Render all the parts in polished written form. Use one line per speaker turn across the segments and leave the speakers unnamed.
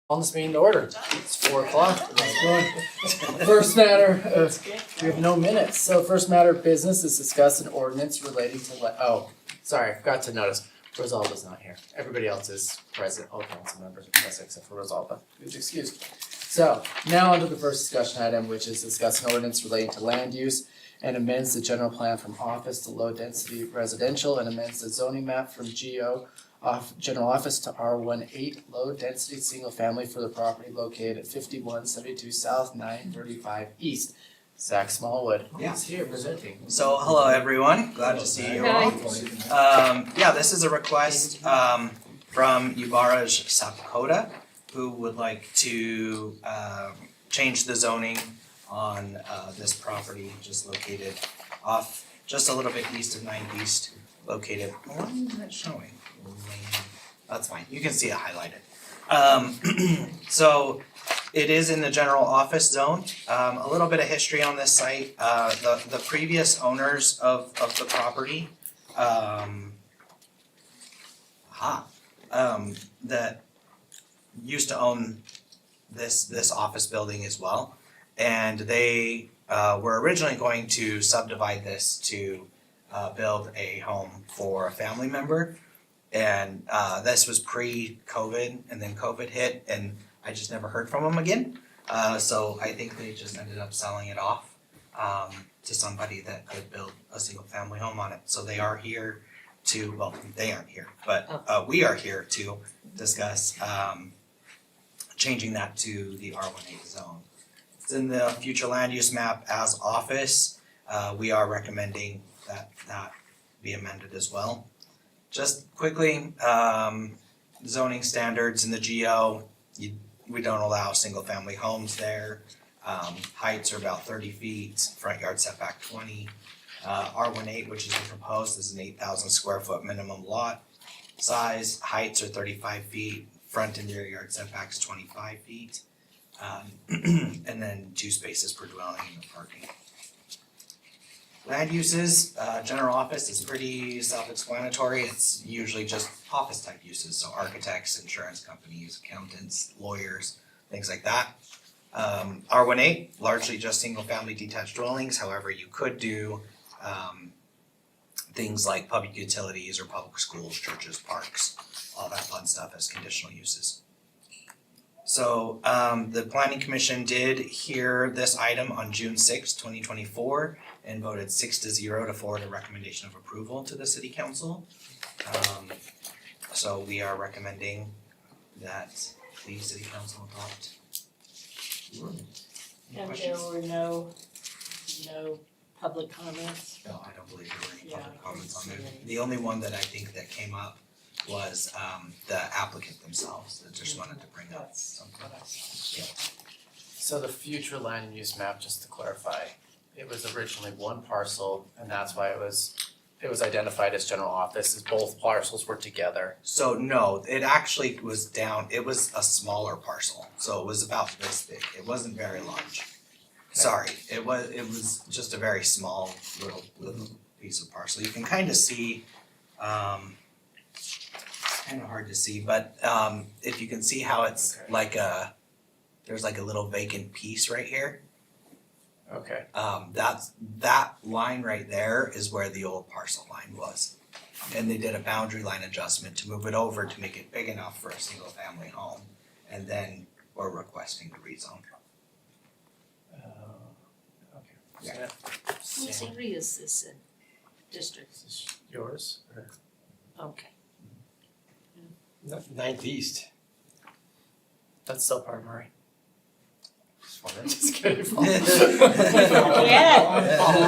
On this meeting to order. It's 4:00. Let's go. First matter, we have no minutes. So first matter of business is discuss an ordinance relating to sorry, I forgot to notice. Rosalba's not here. Everybody else is present. All council members are present except for Rosalba, who's excused. So now on to the first discussion item, which is discuss an ordinance relating to land use and amends the general plan from office to low density residential and amends the zoning map from GO general office to R18 low density single family for the property located at 5172 South 935 East. Zach Smallwood is here presenting.
So hello everyone, glad to see you all. This is a request from Yubaraj Sapkota, who would like to change the zoning on this property just located off just a little bit east of 9th East, located, why isn't it showing? That's fine, you can see it highlighted. So it is in the general office zone. A little bit of history on this site. The previous owners of the property that used to own this office building as well. And they were originally going to subdivide this to build a home for a family member. And this was pre-COVID, and then COVID hit, and I just never heard from them again. So I think they just ended up selling it off to somebody that could build a single family home on it. So they are here to, well, they aren't here, but we are here to discuss changing that to the R18 zone. It's in the future land use map as office. We are recommending that be amended as well. Just quickly, zoning standards in the GO, we don't allow single family homes there. Heights are about 30 feet, front yard setback 20. R18, which is proposed, is an 8,000 square foot minimum lot size. Heights are 35 feet, front and rear yard setbacks 25 feet. And then 2 spaces per dwelling and parking. Land uses, general office is pretty self-explanatory. It's usually just office type uses, so architects, insurance companies, accountants, lawyers, things like that. R18, largely just single family detached dwellings, however you could do things like public utilities or public schools, churches, parks, all that fun stuff as conditional uses. So the Planning Commission did hear this item on June 6, 2024 and voted 6-0 to forward a recommendation of approval to the City Council. So we are recommending that the City Council adopt.
And there were no public comments?
No, I don't believe there were any public
Yeah,
comments on there.
I didn't
The only one that I think that came up was the applicant themselves that just wanted to bring up something.
So the future land use map, just to clarify, it was originally one parcel and that's why it was identified as general office, as both parcels were together.
So no, it actually was down, it was a smaller parcel, so it was about this big, it wasn't very large. Sorry, it was just a very small little piece of parcel. You can kind of see, it's kind of hard to see, but if you can see how it's like there's like a little vacant piece right here.
Okay.
That line right there is where the old parcel line was. And they did a boundary line adjustment to move it over to make it big enough for a single family home. And then we're requesting to rezone.
Okay.
Yeah.
Whose area is this in? District?
Is this yours or?
Okay.
9th East.
That's still part of Murray. Just kidding.
Yeah.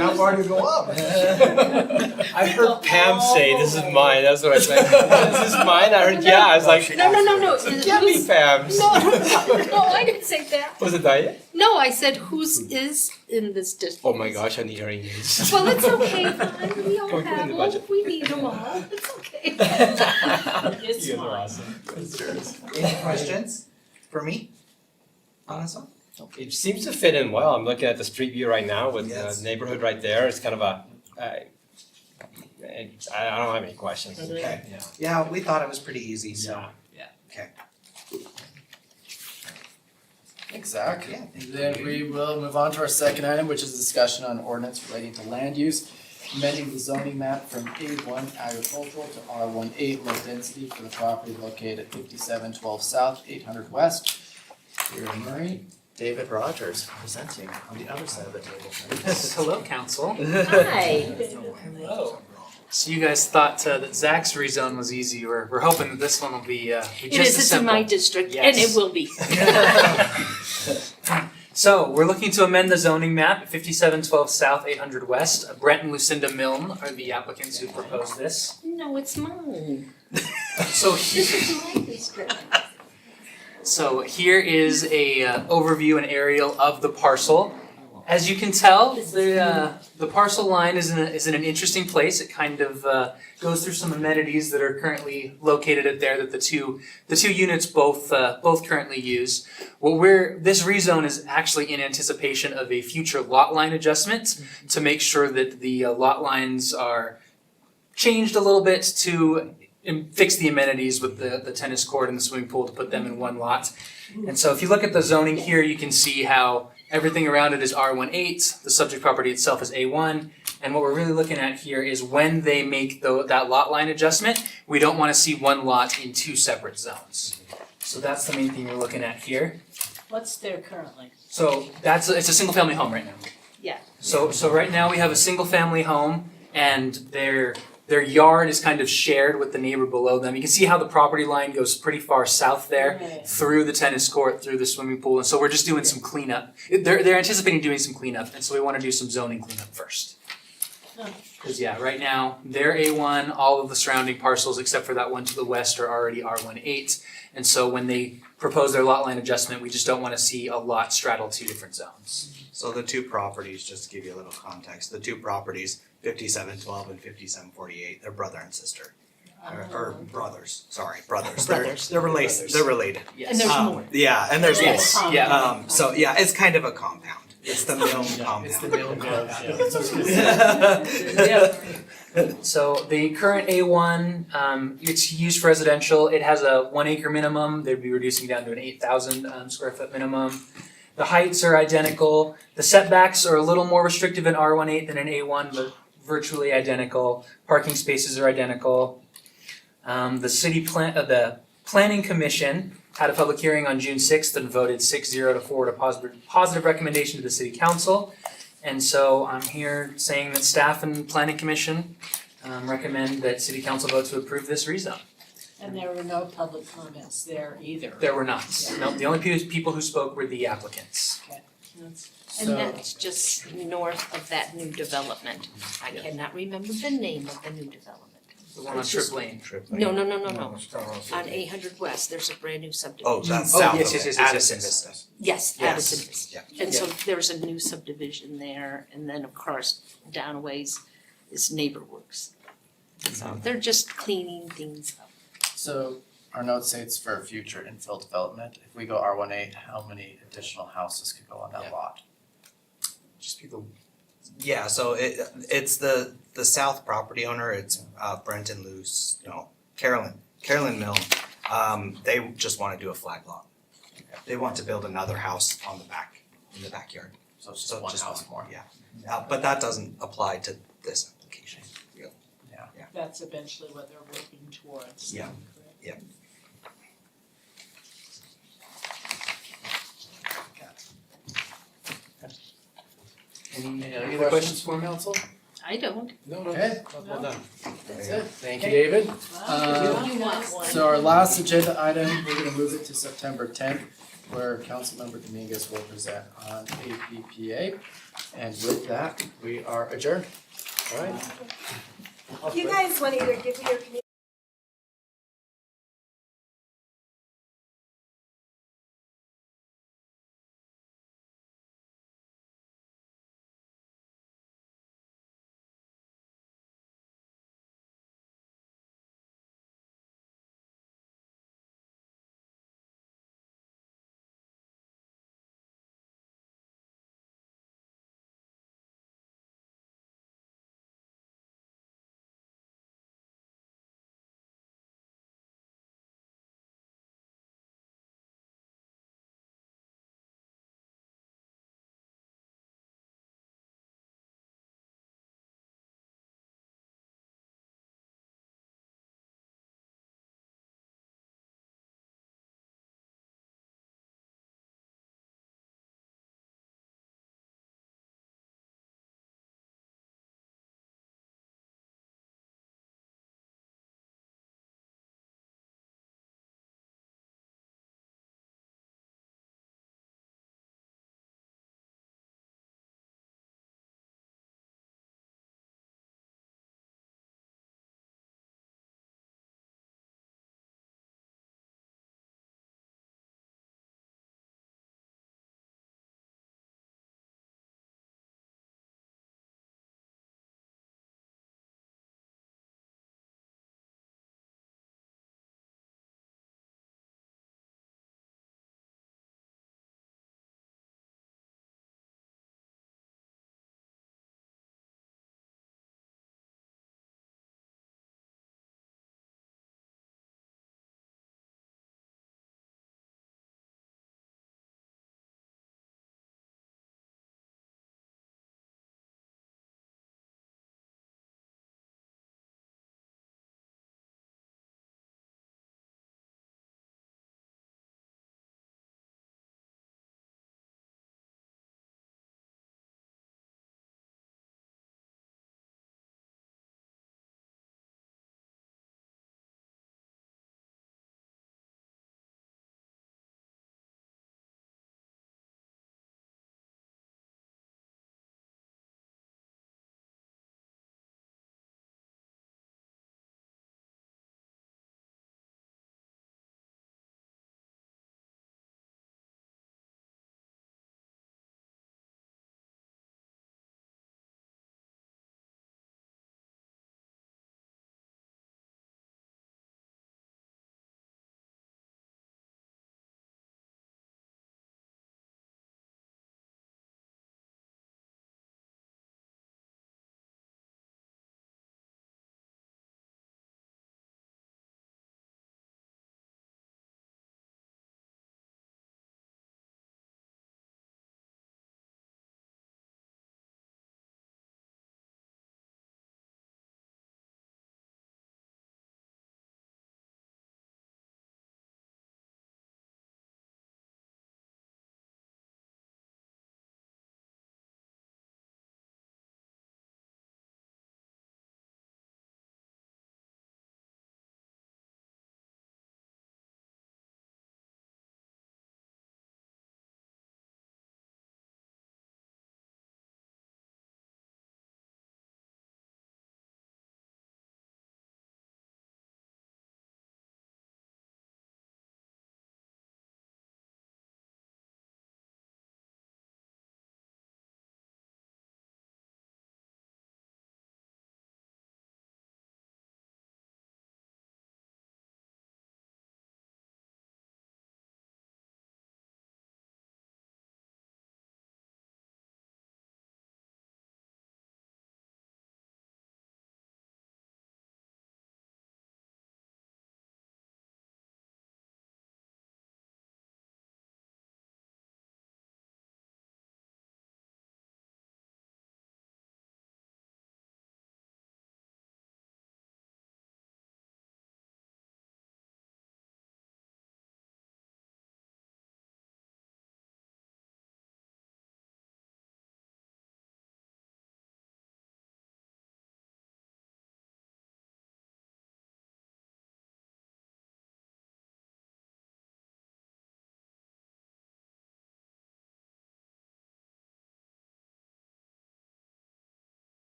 How far do you go up? I heard Pam say this is
Oh.
mine, that's what I said. This is mine, I heard, yeah, I was like,
No.
it can't be Pam's.
No, I didn't say that.
Was it Diane?
No, I said whose is in this district.
Oh my gosh, I need hearing aids.
Well, it's okay, fine, we all
Can we put it
have
in the
them,
budget?
we need them all, it's okay. It's
You guys are
fine.
awesome.
It's yours.
Any questions for me on this one?
It seems to fit in well, I'm looking at the street view right now with
Yes.
the neighborhood right there, it's kind of a, I don't have any questions.
Okay.
Okay.
Yeah.
Yeah, we thought it was pretty easy, so.
Yeah.
Okay.
Exactly.
Yeah.
Then we will move on to our second item, which is discussion on ordinance relating to land use, amending the zoning map from A1 agricultural to R18 low density for the property located at 5712 South, 800 West. Here in Murray, David Rogers presenting on the other side of the table.
Hello, council.
Hi.
Hello. So you guys thought that Zach's rezone was easy. We're hoping that this one will be
It
just
is,
as
it's in
simple.
my district, and
Yes.
it will be.
So we're looking to amend the zoning map at 5712 South, 800 West. Brent and Lucinda Milne are the applicants who proposed this.
No, it's mine.
So
This is my district.
So here is a overview and aerial of the parcel. As you can tell, the parcel line is in an interesting place. It kind of goes through some amenities that are currently located at there that the two units both currently use. This rezone is actually in anticipation of a future lot line adjustment to make sure that the lot lines are changed a little bit to fix the amenities with the tennis court and the swimming pool to put them in one lot. And so if you look at the zoning here, you can see how everything around it is R18, the subject property itself is A1, and what we're really looking at here is when they make that lot line adjustment, we don't want to see one lot in two separate zones. So that's the main thing we're looking at here.
What's there currently?
So it's a single family home right now.
Yeah.
So right now we have a single family home and their yard is kind of shared with the neighbor below them. You can see how the property line goes pretty far south there,
Right.
through the tennis court, through the swimming pool, and so we're just doing some cleanup. They're anticipating doing some cleanup, and so we want to do some zoning cleanup first.
Oh.
Because right now, they're A1, all of the surrounding parcels except for that one to the west are already R18. And so when they propose their lot line adjustment, we just don't want to see a lot straddle two different zones.
So the two properties, just to give you a little context, the two properties, 5712 and 5748, they're brother and sister. Or brothers, sorry, brothers.
Brothers.
They're related, they're related.
Yes.
And there's more.
Yeah, and there's more.
Yes, yeah.
So yeah, it's kind of a compound. It's the Milne compound.
It's the middle ground.
So the current A1, it's used for residential. It has a 1 acre minimum. They'd be reducing down to an 8,000 square foot minimum. The heights are identical. The setbacks are a little more restrictive in R18 than in A1, but virtually identical. Parking spaces are identical. The Planning Commission had a public hearing on June 6th and voted 6-0 to forward a positive recommendation to the City Council. And so I'm here saying that staff and Planning Commission recommend that City Council vote to approve this rezone.
And there were no public comments there either.
There were not. No, the only people who spoke were the applicants.
And
So,
that's just north of that new development. I cannot remember the name of the new development.
The one on Trip Lane.
No. On 800 West, there's a brand new subdivision.
Oh, that's
Oh,
south of
yes,
it.
yes,
Addison
yes.
Vista.
Yes,
Yes.
Addison is.
Yeah.
And so there's a new subdivision there, and then of course, down a ways is NeighborWorks. So they're just cleaning things up.
so our notes say it's for future infill development. If we go R18, how many additional houses could go on that
Yeah.
lot?
Just be the
Yeah, so it's the south property owner, it's Brent and Carolyn Milne. They just wanna do a flag lot. They want to build another house on the back, in the backyard.
So it's
So
just one
just
house
one,
more.
yeah. But that doesn't apply to this application.
That's eventually what they're working towards.
Yeah.
any
Any
other
questions
questions?
for council?
I don't.
Okay,
Well done.
that's it. Thank you, David.
You want one?
So our last agenda item, we're gonna move it to September 10th, where Councilmember Dominguez will present on APPA. And with that, we are adjourned. All right.
You guys wanna either give me your community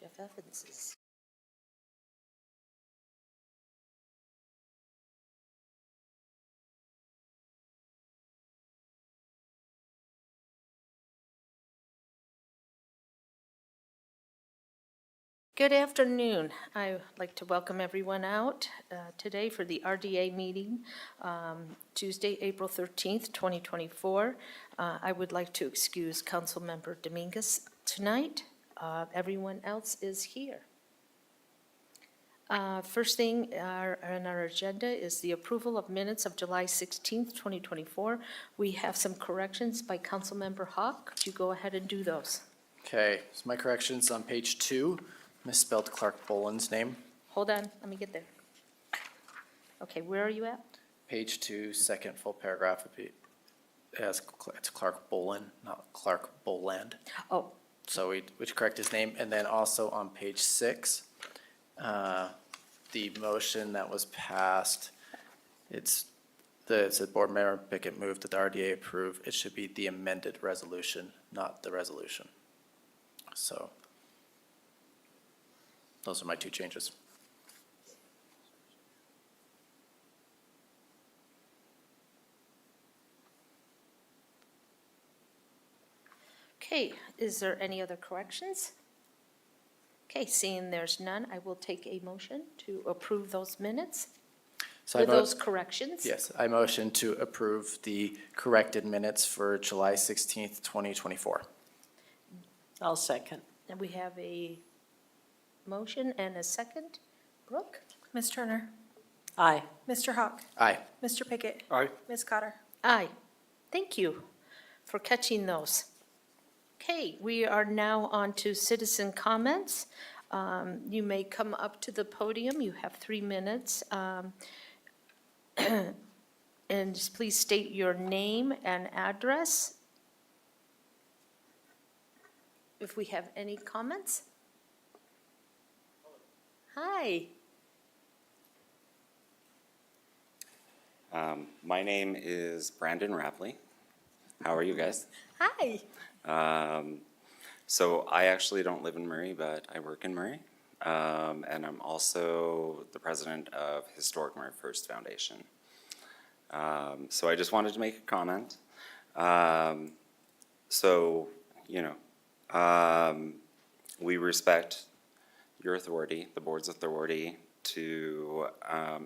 Jeff Evans is. Good afternoon. I'd like to welcome everyone out today for the RDA meeting, Tuesday, April 13th, 2024. I would like to excuse Councilmember Dominguez tonight. Everyone else is here. First thing on our agenda is the approval of minutes of July 16th, 2024. We have some corrections by Councilmember Hawk. Could you go ahead and do those?
Okay, so my corrections on page 2, misspelled Clark Boland's name.
Hold on, let me get there. Okay, where are you at?
Page 2, second full paragraph would be, it's Clark Boland, not Clark Boland.
Oh,
So we correct his name, and then also on page 6, the motion that was passed, it said Board Member Pickett moved that the RDA approve. It should be the amended resolution, not the resolution. So those are my 2 changes.
okay, is there any other corrections? Okay, seeing there's none, I will take a motion to approve those minutes
So
with those corrections.
yes, I motion to approve the corrected minutes for July 16th, 2024.
I'll second.
And we have a motion and a second. Brooke?
Ms. Turner,
Aye.
Mr. Hawk,
Aye.
Mr. Pickett,
Aye.
Ms. Cotter.
Aye. Thank you for catching those. Okay, we are now on to citizen comments. You may come up to the podium. You have 3 minutes. And just please state your name and address. If we have any comments? Hi.
My name is Brandon Rapley. How are you guys?
Hi.
So I actually don't live in Murray, but I work in Murray. And I'm also the president of Historic Murray First Foundation. So I just wanted to make a comment. So, you know, we respect your authority, the board's authority, to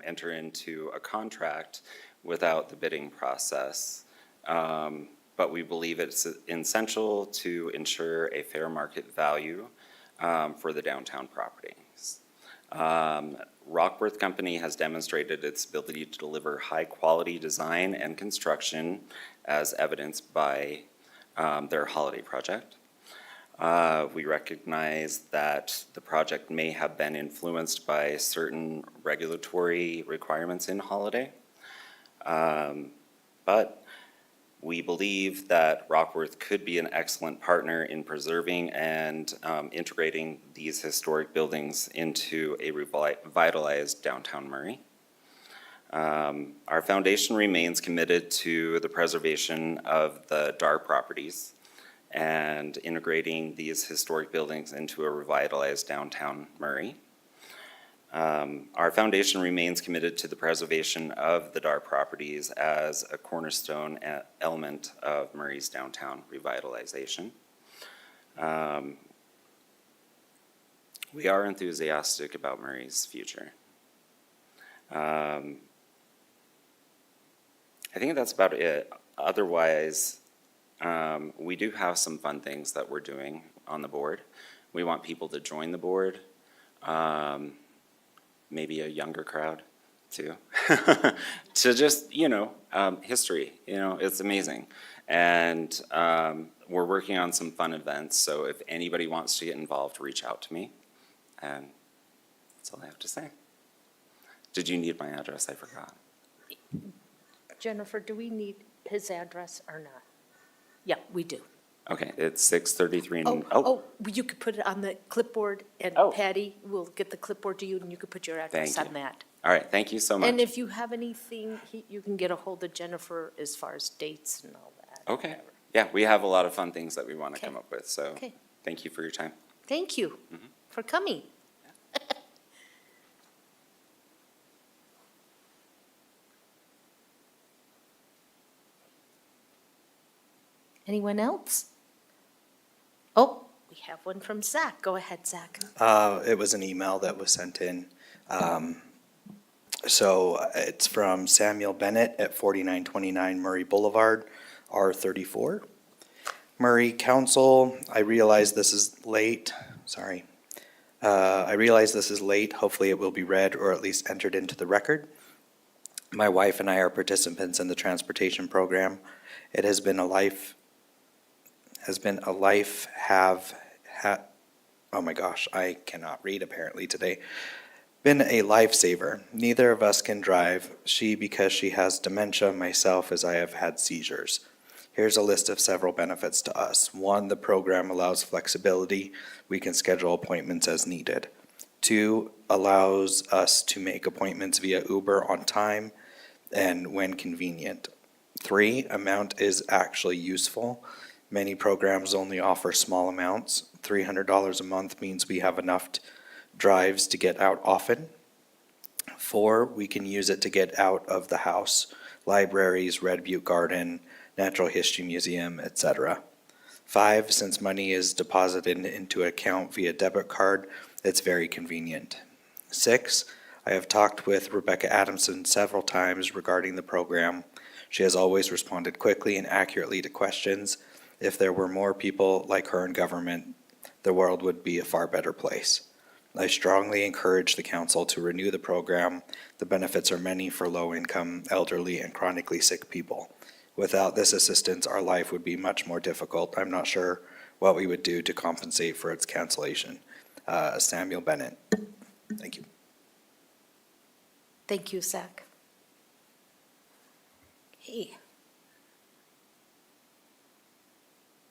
enter into a contract without the bidding process. But we believe it's essential to ensure a fair market value for the downtown properties. Rockworth Company has demonstrated its ability to deliver high-quality design and construction as evidenced by their holiday project. We recognize that the project may have been influenced by certain regulatory requirements in holiday. But we believe that Rockworth could be an excellent partner in preserving and integrating these historic buildings into a revitalized downtown Murray. Our foundation remains committed to the preservation of the DAR properties and integrating these historic buildings into a revitalized downtown Murray. Our foundation remains committed to the preservation of the DAR properties as a cornerstone element of Murray's downtown revitalization. We are enthusiastic about Murray's future. I think that's about it. Otherwise, we do have some fun things that we're doing on the board. We want people to join the board. Maybe a younger crowd too, to just, you know, history, you know, it's amazing. And we're working on some fun events, so if anybody wants to get involved, reach out to me. And that's all I have to say. Did you need my address? I forgot.
Jennifer, do we need his address or not? Yeah, we do.
Okay, it's 633.
You could put it on the clipboard, and
Oh.
Patty will get the clipboard to you, and you could put your address
Thank
on
you.
that.
All right, thank you so much.
And if you have anything, you can get a hold of Jennifer as far as dates and all that.
Okay, yeah, we have a lot of fun things that we want to
Okay.
come up with, so
Okay.
thank you for your time.
Thank you. for coming. Anyone else? Oh, we have one from Zach. Go ahead, Zach.
It was an email that was sent in. So it's from Samuel Bennett at 4929 Murray Boulevard, R34. Murray Council, I realize this is late, sorry. I realize this is late. Hopefully it will be read or at least entered into the record. My wife and I are participants in the transportation program. It has been a life, oh my gosh, I cannot read apparently today. Been a lifesaver. Neither of us can drive. She because she has dementia, myself as I have had seizures. Here's a list of several benefits to us. 1, the program allows flexibility. We can schedule appointments as needed. 2, allows us to make appointments via Uber on time and when convenient. 3, amount is actually useful. Many programs only offer small amounts. $300 a month means we have enough drives to get out often. 4, we can use it to get out of the house, libraries, Red Butte Garden, Natural History Museum, etc. 5, since money is deposited into an account via debit card, it's very convenient. 6, I have talked with Rebecca Adamson several times regarding the program. She has always responded quickly and accurately to questions. If there were more people like her in government, the world would be a far better place. I strongly encourage the council to renew the program. The benefits are many for low-income, elderly, and chronically sick people. Without this assistance, our life would be much more difficult. I'm not sure what we would do to compensate for its cancellation. Samuel Bennett. Thank you.
Thank you, Zach. Hey.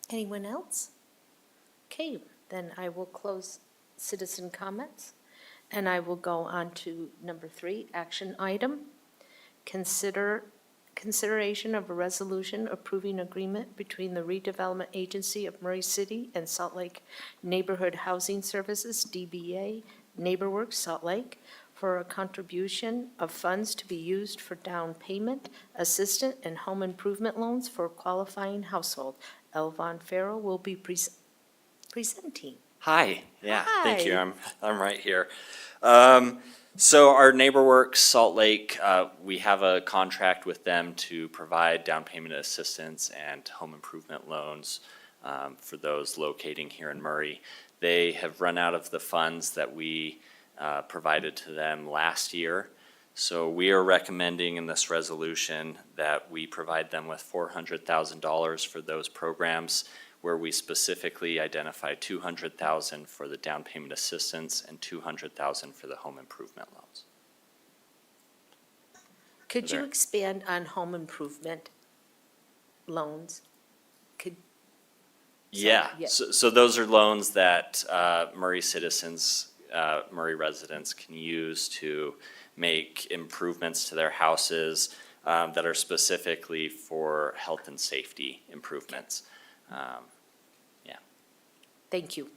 Anyone else? Okay, then I will close citizen comments, and I will go on to number 3, action item. Consideration of a resolution approving agreement between the Redevelopment Agency of Murray City and Salt Lake Neighborhood Housing Services, DBA, NeighborWorks Salt Lake, for a contribution of funds to be used for down payment, assistance, and home improvement loans for a qualifying household. Elvon Farrell will be presenting.
Hi, yeah, thank you,
Hi.
I'm right here. So our NeighborWorks Salt Lake, we have a contract with them to provide down payment assistance and home improvement loans for those locating here in Murray. They have run out of the funds that we provided to them last year. So we are recommending in this resolution that we provide them with $400,000 for those programs, where we specifically identify $200,000 for the down payment assistance and $200,000 for the home improvement loans.
Could you
There.
expand on home improvement loans?
Yeah,
yeah.
so those are loans that Murray citizens, Murray residents can use to make improvements to their houses that are specifically for health and safety improvements.
Thank you.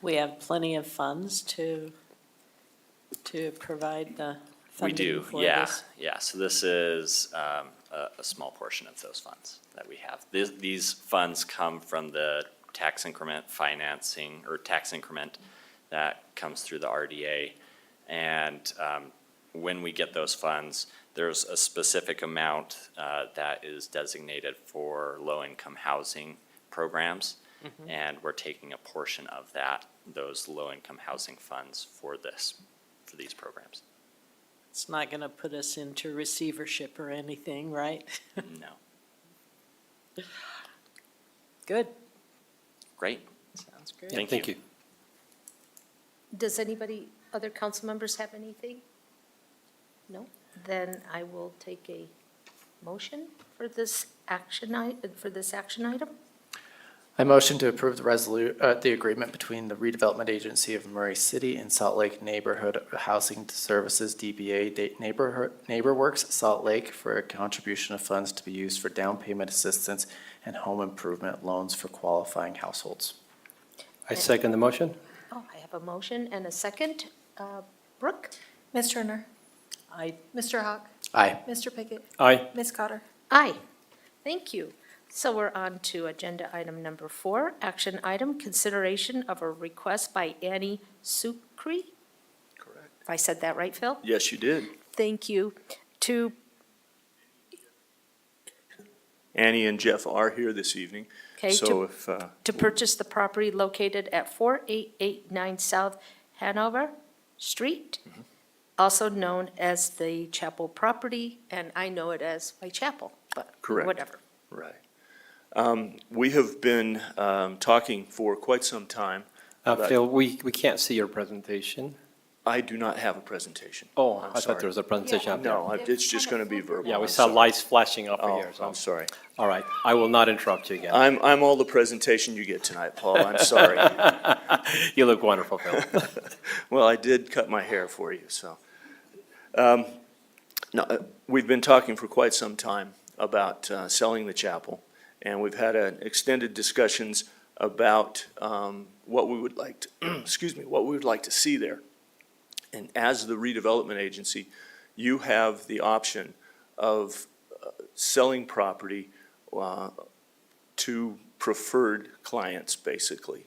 We have plenty of funds to provide the
We
funding
do,
for
yeah,
this.
yeah. So this is a small portion of those funds that we have. These funds come from the tax increment financing or tax increment that comes through the RDA. And when we get those funds, there's a specific amount that is designated for low-income housing programs. And we're taking a portion of those low-income housing funds for these programs.
It's not gonna put us into receivership or anything, right?
No,
Good,
great,
sounds great.
thank you.
Does anybody, other council members have anything? No? Then I will take a motion for this action item.
I motion to approve the agreement between the Redevelopment Agency of Murray City and Salt Lake Neighborhood Housing Services, DBA NeighborWorks Salt Lake, for a contribution of funds to be used for down payment assistance and home improvement loans for qualifying households.
I second the motion.
Oh, I have a motion and a second. Brooke?
Ms. Turner?
I,
Mr. Hawk?
Aye.
Mr. Pickett?
Aye.
Ms. Cotter?
Aye. Thank you. So we're on to agenda item number 4, action item, consideration of a request by Annie Sukri.
Correct.
If I said that right, Phil?
Yes, you did.
Thank you. To,
Annie and Jeff are here this evening.
okay,
So
to,
if,
to purchase the property located at 4889 South Hanover Street, also known as the Chapel property, and I know it as my chapel, but
Correct.
whatever.
right. We have been talking for quite some time. But-
Phil, we can't see your presentation.
I do not have a presentation.
Oh,
I'm
I thought
sorry.
there was a presentation up there.
No, it's just going to be verbal.
Yeah, we
I'm
saw
sorry.
lights flashing up
Oh,
here, so.
I'm sorry.
All right, I will not interrupt you again.
I'm all the presentation you get tonight, Paul. I'm sorry.
You look wonderful, Phil.
Well, I did cut my hair for you, so. No, we've been talking for quite some time about selling the chapel, and we've had extended discussions about what we would like to, excuse me, what we would like to see there. And as the redevelopment agency, you have the option of selling property to preferred clients, basically.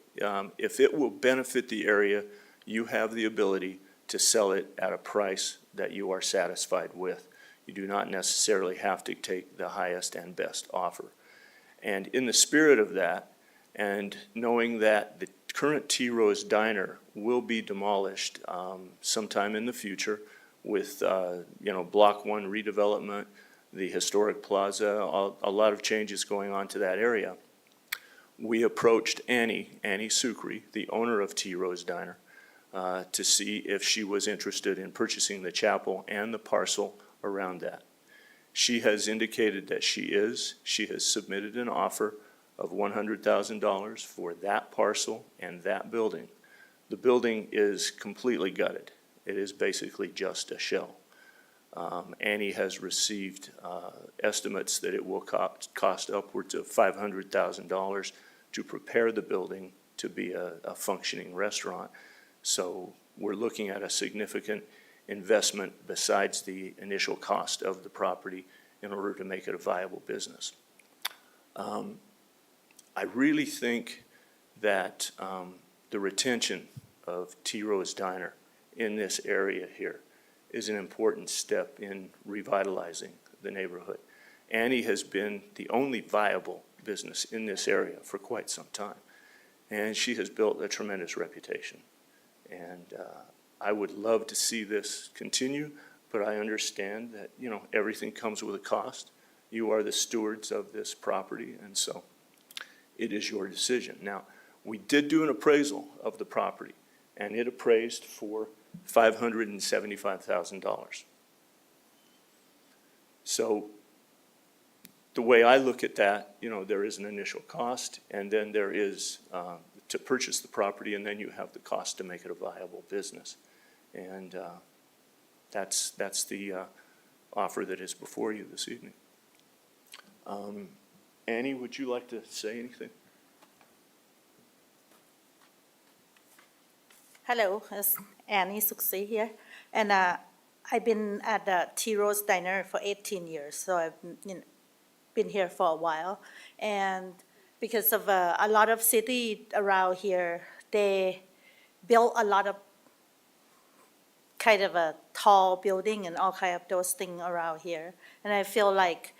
If it will benefit the area, you have the ability to sell it at a price that you are satisfied with. You do not necessarily have to take the highest and best offer. And in the spirit of that, and knowing that the current Tea Rose Diner will be demolished sometime in the future with, Block 1 redevelopment, the historic plaza, a lot of changes going on to that area. We approached Annie Sukri, the owner of Tea Rose Diner, to see if she was interested in purchasing the chapel and the parcel around that. She has indicated that she is. She has submitted an offer of $100,000 for that parcel and that building. The building is completely gutted. It is basically just a shell. Annie has received estimates that it will cost upwards of $500,000 to prepare the building to be a functioning restaurant. So we're looking at a significant investment besides the initial cost of the property in order to make it a viable business. I really think that the retention of Tea Rose Diner in this area here is an important step in revitalizing the neighborhood. Annie has been the only viable business in this area for quite some time, and she has built a tremendous reputation. And I would love to see this continue, but I understand that, everything comes with a cost. You are the stewards of this property, and so it is your decision. Now, we did do an appraisal of the property, and it appraised for $575,000. So the way I look at that, there is an initial cost, and then there is to purchase the property, and then you have the cost to make it a viable business. And that's the offer that is before you this evening. Annie, would you like to say anything?
Hello, it's Annie Sukri here, and I've been at the Tea Rose Diner for 18 years, so I've been here for a while. And because of a lot of city around here, they built a lot of kind of a tall building and all kind of those things around here. And I feel like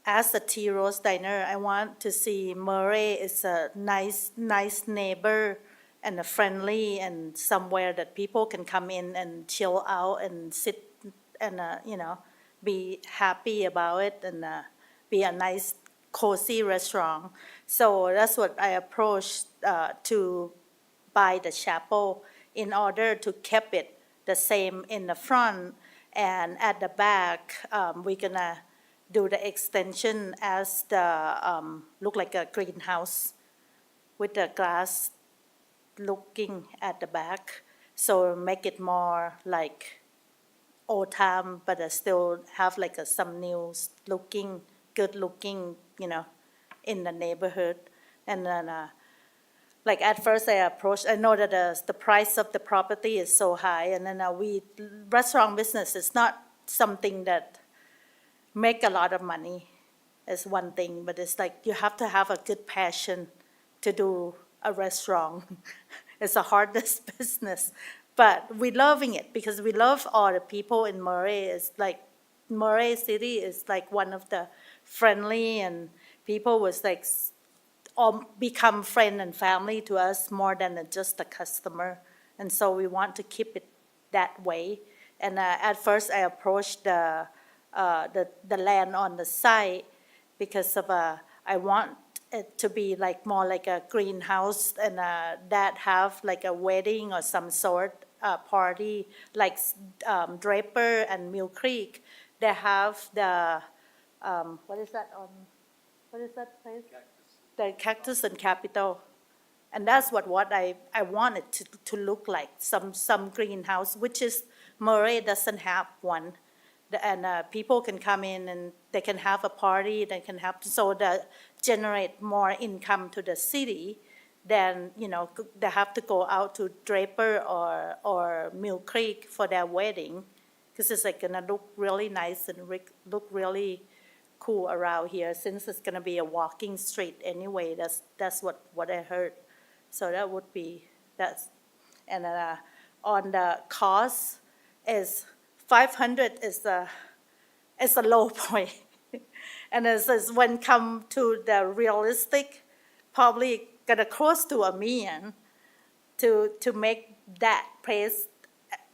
as a Tea Rose Diner, I want to see Murray is a nice neighbor and a friendly and somewhere that people can come in and chill out and sit and, be happy about it and be a nice, cozy restaurant. So that's what I approached to buy the chapel in order to keep it the same in the front. And at the back, we're gonna do the extension as the, look like a greenhouse with the glass looking at the back, so make it more like old time, but still have like some new looking, good looking, in the neighborhood. And then like at first I approached, I know that the price of the property is so high, and then restaurant business is not something that make a lot of money, is one thing, but it's like you have to have a good passion to do a restaurant. It's the hardest business, but we're loving it because we love all the people in Murray. It's like Murray City is like one of the friendly, and people was like all become friend and family to us more than just a customer, and so we want to keep it that way. And at first I approached the land on the site because of I want it to be like more like a greenhouse, and that have like a wedding or some sort party like Draper and Mill Creek. They have the what is that place? The Cactus and Capitol. And that's what I want it to look like, some greenhouse, which is Murray doesn't have one. And people can come in and they can have a party, they can have, so that generate more income to the city than, they have to go out to Draper or Mill Creek for their wedding, because it's like gonna look really nice and look really cool around here, since it's gonna be a walking street anyway. That's what I heard. So that would be, and on the cost is 500 is a low point. And as when come to the realistic, probably gonna close to $1 million to make that place,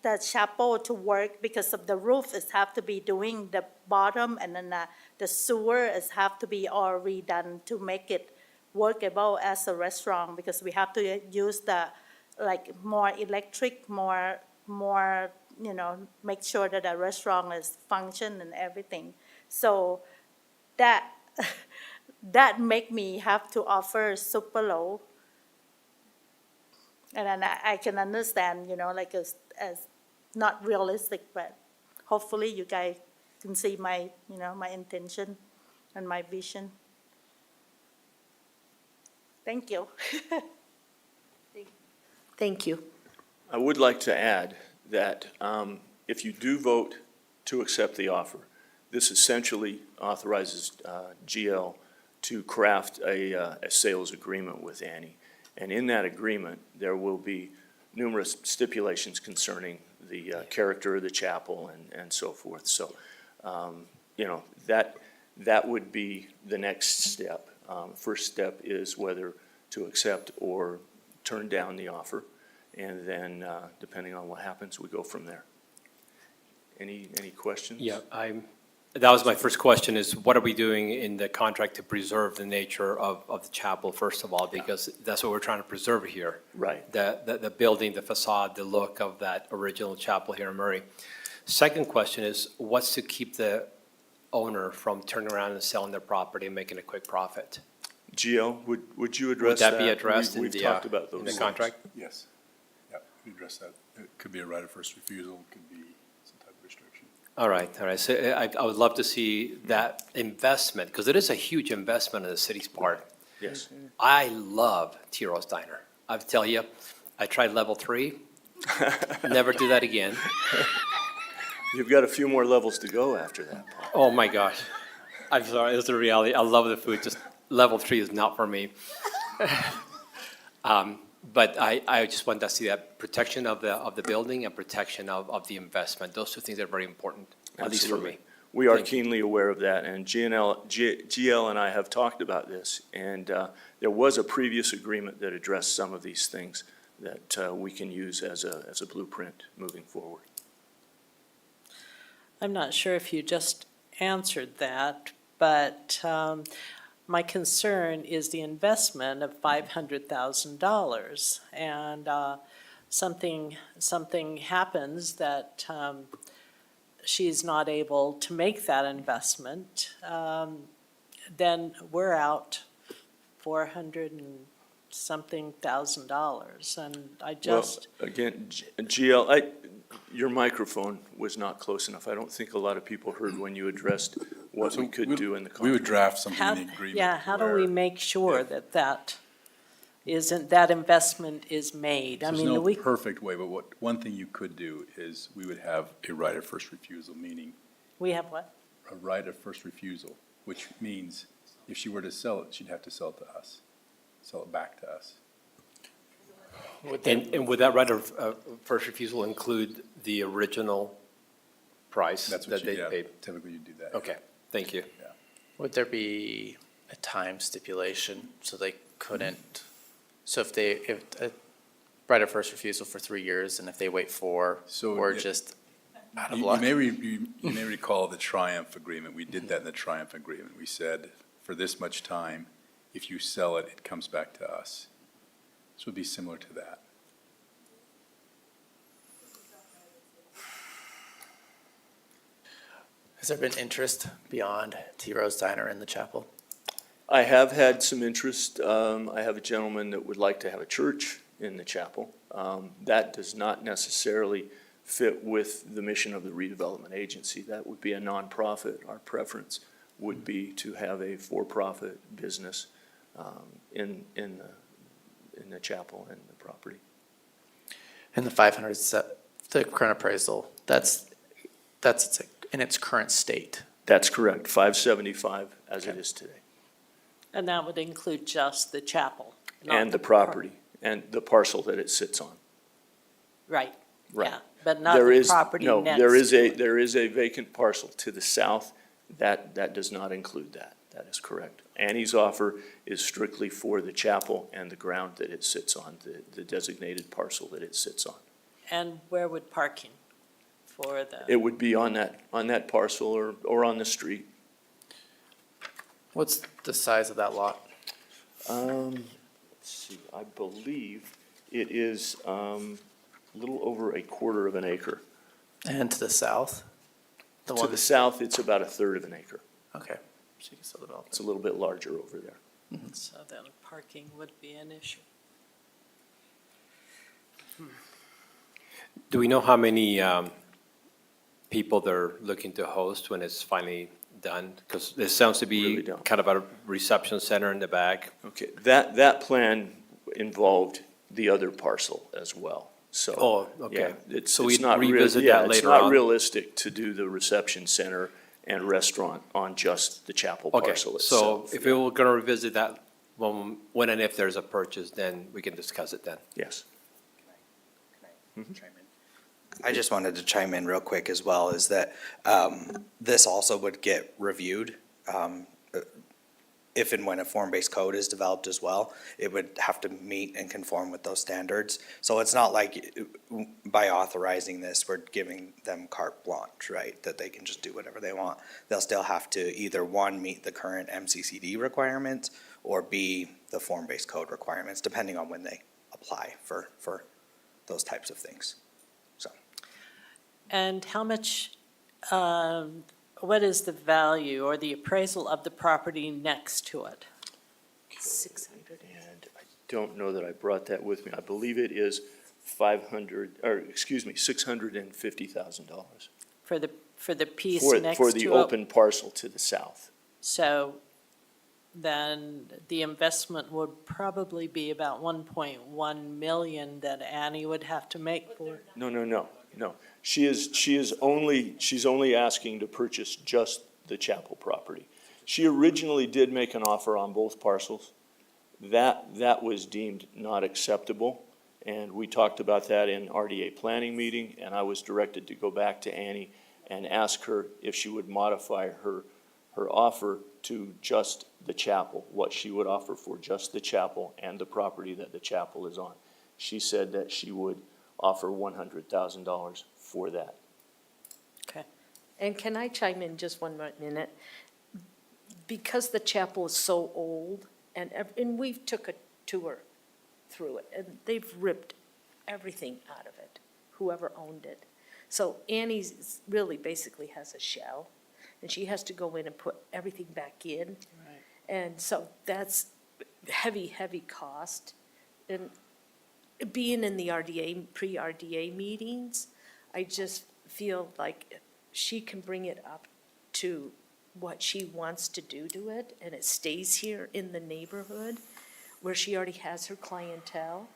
the chapel, to work, because of the roof is have to be doing the bottom, and then the sewer is have to be all redone to make it workable as a restaurant, because we have to use the like more electric, more make sure that the restaurant is function and everything. So that make me have to offer super low. And then I can understand, like as not realistic, but hopefully you guys can see my, my intention and my vision. Thank you.
Thank you.
I would like to add that if you do vote to accept the offer, this essentially authorizes GL to craft a sales agreement with Annie. And in that agreement, there will be numerous stipulations concerning the character of the chapel and so forth. So, that would be the next step. First step is whether to accept or turn down the offer. And then, depending on what happens, we go from there. Any questions?
Yeah, that was my first question, is what are we doing in the contract to preserve the nature of the chapel, first of all, because that's what we're trying to preserve here.
Right.
The building, the facade, the look of that original chapel here in Murray. Second question is, what's to keep the owner from turning around and selling their property and making a quick profit?
GL, would you address that?
Would that be addressed in
We've talked about
the
those.
contract?
Yes. Yeah, we address that. It could be a right of first refusal, it could be some type of restriction.
All right. So I would love to see that investment, because it is a huge investment on the city's part.
Yes.
I love Tiro's Diner. I tell you, I tried level 3, never do that again.
You've got a few more levels to go after that, Paul.
Oh, my gosh. I'm sorry, it's the reality. I love the food, just level 3 is not for me. But I just want to see that protection of the building and protection of the investment. Those two things are very important, at least for me.
We are keenly aware of that, and GL and I have talked about this, and there was a previous agreement that addressed some of these things that we can use as a blueprint moving forward.
I'm not sure if you just answered that, but my concern is the investment of $500,000, and something happens that she's not able to make that investment, then we're out $400,000 and something, and I just.
Well, again, GL, your microphone was not close enough. I don't think a lot of people heard when you addressed what we could do in the contract.
We would draft something
How,
in the agreement.
yeah, how do we make sure that isn't, that investment is made. I
There's
mean,
no
we,
perfect way, but one thing you could do is we would have a right of first refusal, meaning
we have what?
a right of first refusal, which means if she were to sell it, she'd have to sell it to us, sell it back to us.
And would that right of first refusal include the original price
That's
that
what
they
you, yeah,
paid?
typically you do that.
Okay, thank you.
Would there be a time stipulation so they couldn't, so if a right of first refusal for 3 years, and if they wait 4,
So,
we're
yeah,
just out of
You
luck?
you may recall the Triumph Agreement. We did that in the Triumph Agreement. We said, for this much time, if you sell it, it comes back to us. This would be similar to that.
Has there been interest beyond T Rose Diner in the chapel?
I have had some interest. I have a gentleman that would like to have a church in the chapel. That does not necessarily fit with the mission of the redevelopment agency. That would be a nonprofit. Our preference would be to have a for-profit business in the chapel and the property.
And the 500, the current appraisal, that's in its current state.
That's correct, 575 as it is today.
And that would include just the chapel? not
And the property, and the parcel that it sits on.
Right,
Right.
yeah, but not
There
the
is-
property
no,
next
there is
to
a
it.
There is a vacant parcel to the south, that does not include that, that is correct. Annie's offer is strictly for the chapel and the ground that it sits on, the designated parcel that it sits on.
And where would parking for the?
It would be on that parcel or on the street.
What's the size of that lot?
Let's see, I believe it is, a little over a quarter of an acre.
And to the south? The
To
one,
the south, it's about a third of an acre.
okay, so you can still develop
It's
it.
a little bit larger over there.
So then parking would be an issue.
Do we know how many people they're looking to host when it's finally done? Because it sounds to
Really
be
don't.
kind of a reception center in the back.
Okay, that plan involved the other parcel as well, so.
Oh, okay.
Yeah, it's
So
it's
we'd
not real-
revisit
yeah,
that later
It's not
on?
realistic to do the reception center and restaurant on just the chapel
Okay,
parcel
so
itself.
if we were gonna revisit that, when and if there's a purchase, then we can discuss it then.
Yes.
I just wanted to chime in real quick as well, is that this also would get reviewed. If and when a form-based code is developed as well, it would have to meet and conform with those standards. So it's not like by authorizing this, we're giving them carte blanche, right? That they can just do whatever they want. They'll still have to either, one, meet the current MCCD requirements, or B, the form-based code requirements, depending on when they apply for those types of things.
And how much, what is the value or the appraisal of the property next to it?
600.
And I don't know that I brought that with me. I believe it is $650,000
For the piece
for
next to it?
the open parcel to the south.
So then the investment would probably be about 1.1 million that Annie would have to make for.
No. She's only asking to purchase just the chapel property. She originally did make an offer on both parcels. That was deemed not acceptable, and we talked about that in RDA planning meeting, and I was directed to go back to Annie and ask her if she would modify her offer to just the chapel, what she would offer for just the chapel and the property that the chapel is on. She said that she would offer $100,000 for that.
And can I chime in just one more minute? Because the chapel is so old, and we've took a tour through it, and they've ripped everything out of it, whoever owned it. So Annie's really basically has a shell, and she has to go in and put everything back in.
Right.
And so that's heavy, heavy cost. And being in the RDA, pre-RDA meetings, I just feel like she can bring it up to what she wants to do to it, and it stays here in the neighborhood, where she already has her clientele.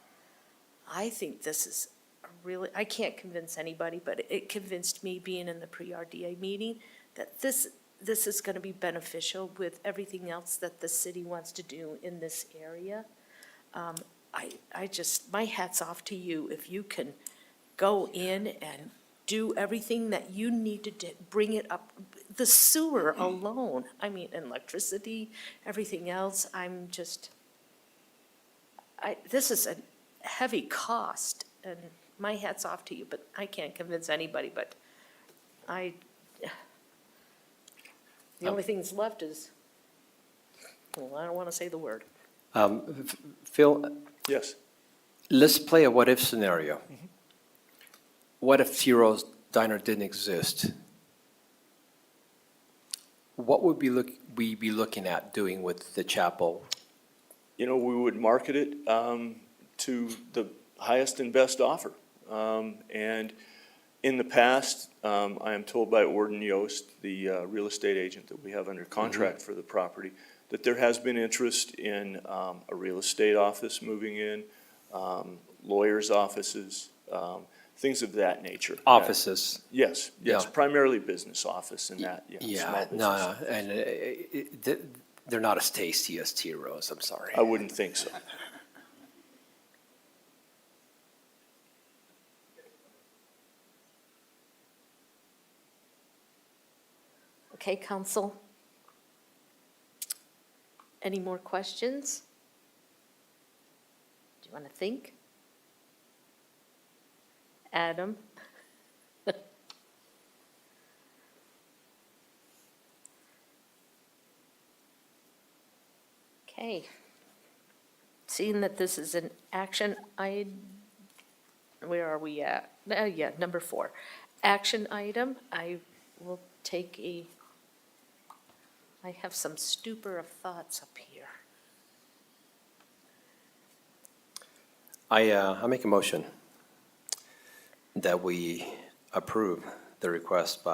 I think this is a really, I can't convince anybody, but it convinced me being in the pre-RDA meeting that this is gonna be beneficial with everything else that the city wants to do in this area. I just, my hat's off to you if you can go in and do everything that you need to do, bring it up. The sewer alone, I mean, electricity, everything else, I'm just, this is a heavy cost, and my hat's off to you, but I can't convince anybody, but the only thing that's left is, well, I don't want to say the word.
Phil,
Yes.
let's play a what-if scenario. What if T-Rose Diner didn't exist? What would we be looking at doing with the chapel?
You know, we would market it to the highest and best offer. And in the past, I am told by Orden Yost, the real estate agent that we have under contract for the property, that there has been interest in a real estate office moving in, lawyers' offices, things of that nature.
Offices?
Yes, yes,
Yeah.
primarily business office and that, small
Yeah,
business.
no, and they're not as tasty as T-Rose, I'm sorry.
I wouldn't think so.
Okay, council? Any more questions? Do you want to think? Adam? Okay. Seeing that this is an action, where are we at? Yeah, number 4. Action item, I will take I have some stupor of thoughts up here.
I make a motion that we approve the request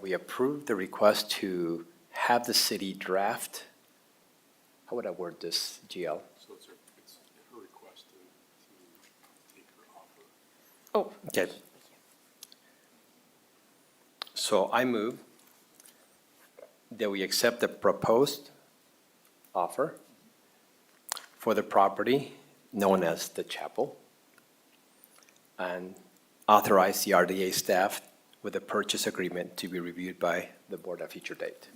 we approve the request to have the city draft. How would I word this, GL?
So it's her request to take her offer.
Oh,
Okay. So I move that we accept the proposed offer for the property known as the chapel and authorize the RDA staff with a purchase agreement to be reviewed by the board at a future date.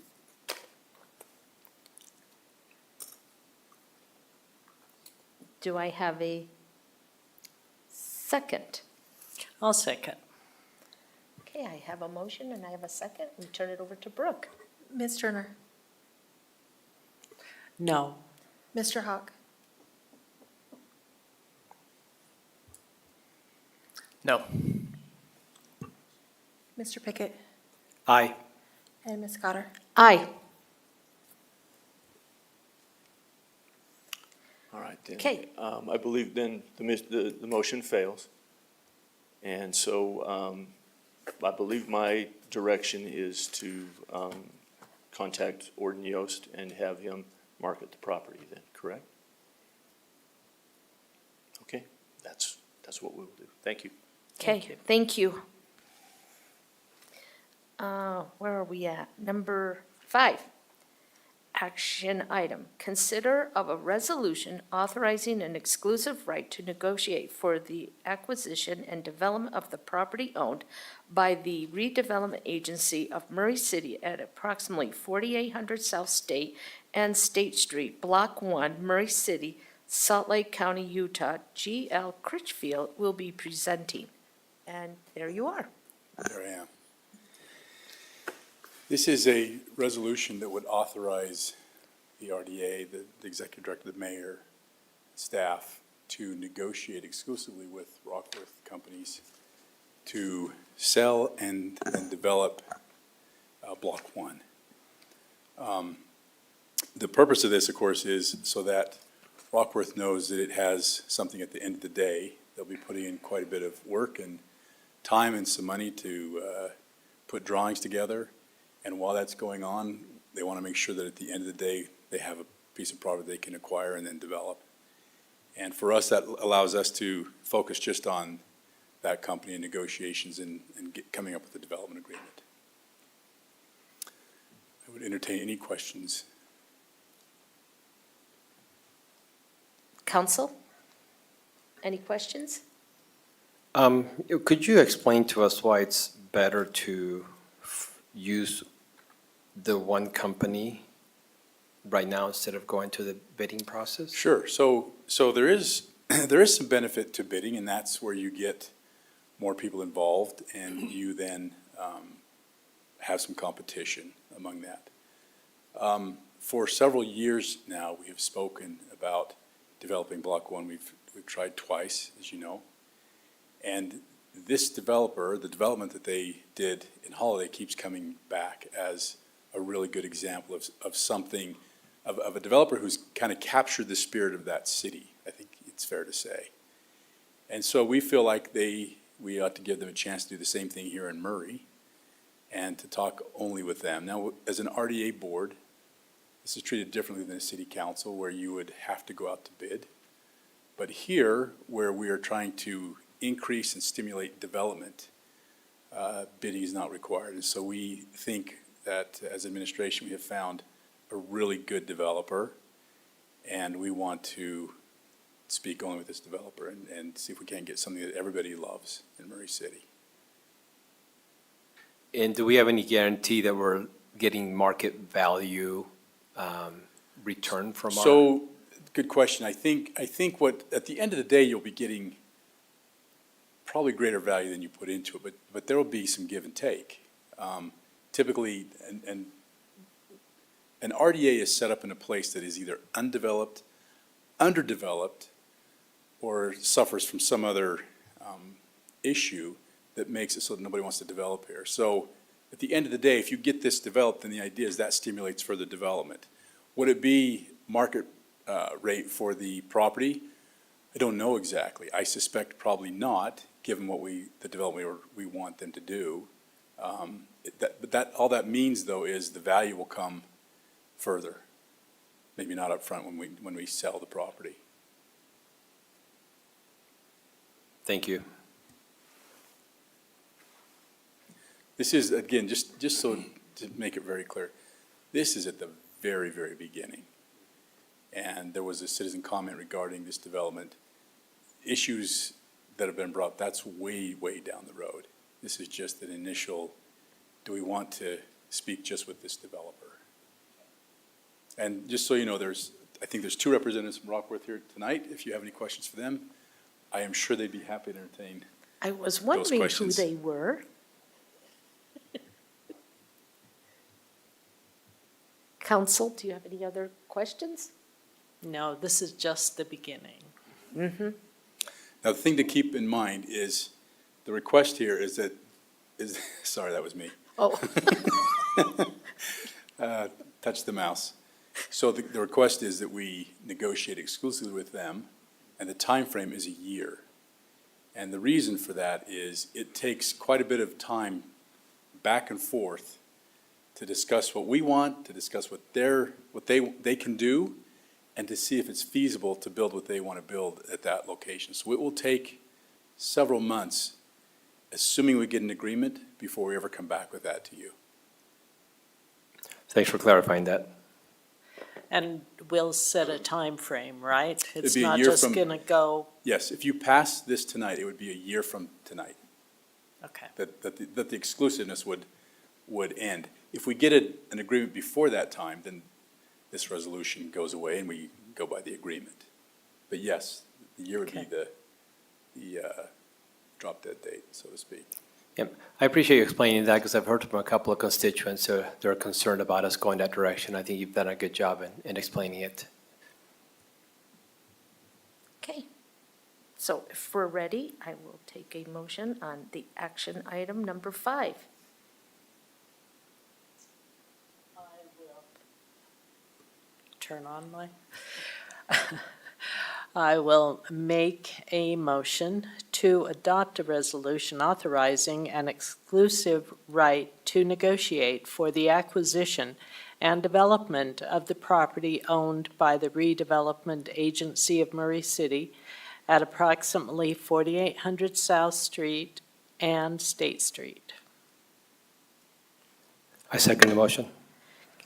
do I have a second?
I'll second.
Okay, I have a motion and I have a second. We turn it over to Brooke.
Ms. Turner,
No.
Mr. Hawk,
No.
Mr. Pickett,
Aye.
and Ms. Cotter.
Aye.
All right, then.
Okay.
I believe then the motion fails. And so I believe my direction is to contact Orden Yost and have him market the property then, correct? Okay, that's what we will do. Thank you.
Okay, thank you. Where are we at? Number 5. Action item, consider of a resolution authorizing an exclusive right to negotiate for the acquisition and development of the property owned by the redevelopment agency of Murray City at approximately 4800 South State and State Street, Block 1, Murray City, Salt Lake County, Utah. G.L. Critchfield will be presenting. And there you are.
There I am. This is a resolution that would authorize the RDA, the executive director, the mayor, staff to negotiate exclusively with Rockworth companies to sell and develop Block 1. The purpose of this, of course, is so that Rockworth knows that it has something at the end of the day. They'll be putting in quite a bit of work and time and some money to put drawings together. And while that's going on, They want to make sure that at the end of the day, they have a piece of property they can acquire and then develop. And for us, that allows us to focus just on that company and negotiations and coming up with a development agreement. I would entertain any questions.
Council? Any questions?
Could you explain to us why it's better to use the one company right now instead of going to the bidding process?
Sure. So there is some benefit to bidding, and that's where you get more people involved, and you then have some competition among that. For several years now, we have spoken about developing Block 1. We've tried twice, as you know. And this developer, the development that they did in Holiday keeps coming back as a really good example of something, of a developer who's kind of captured the spirit of that city, I think it's fair to say. And so we feel like we ought to give them a chance to do the same thing here in Murray and to talk only with them. Now, as an RDA board, this is treated differently than a city council where you would have to go out to bid. But here, where we are trying to increase and stimulate development, bidding is not required. And so we think that as administration, we have found a really good developer, and we want to speak only with this developer and see if we can't get something that everybody loves in Murray City.
And do we have any guarantee that we're getting market value return from our?
So, good question. I think what, at the end of the day, you'll be getting probably greater value than you put into it, but there will be some give and take. Typically, an RDA is set up in a place that is either undeveloped, underdeveloped, or suffers from some other issue that makes it so that nobody wants to develop here. So at the end of the day, if you get this developed, then the idea is that stimulates further development. Would it be market rate for the property? I don't know exactly. I suspect probably not, given what the development we want them to do. But all that means, though, is the value will come further. Maybe not up front when we sell the property.
Thank you.
This is, again, just so to make it very clear, this is at the very, very beginning. And there was a citizen comment regarding this development. Issues that have been brought, that's way, way down the road. This is just an initial, do we want to speak just with this developer? And just so you know, I think there's 2 representatives from Rockworth here tonight. If you have any questions for them, I am sure they'd be happy to entertain.
I was wondering who
questions.
they were. Council, do you have any other questions?
No, this is just the beginning.
Mm-hmm.
Now, the thing to keep in mind is, the request here is sorry, that was me.
Oh.
Touch the mouse. So the request is that we negotiate exclusively with them, and the time frame is a year. And the reason for that is it takes quite a bit of time back and forth to discuss what we want, to discuss what they can do, and to see if it's feasible to build what they want to build at that location. So it will take several months, assuming we get an agreement, before we ever come back with that to you.
Thanks for clarifying that.
And we'll set a time frame, right? It's
be a
not
year
just
from-
gonna go,
Yes, if you pass this tonight, it would be a year from tonight
okay.
that the exclusiveness would end. If we get an agreement before that time, then this resolution goes away and we go by the agreement. But yes, the year would be
Okay.
the drop dead date, so to speak.
Yep. I appreciate you explaining that because I've heard from a couple of constituents who they're concerned about us going that direction. I think you've done a good job in explaining it.
Okay. So if we're ready, I will take a motion on the action item number 5.
Turn on my, I will make a motion to adopt a resolution authorizing an exclusive right to negotiate for the acquisition and development of the property owned by the Redevelopment Agency of Murray City at approximately 4800 South Street and State Street.
I second the motion.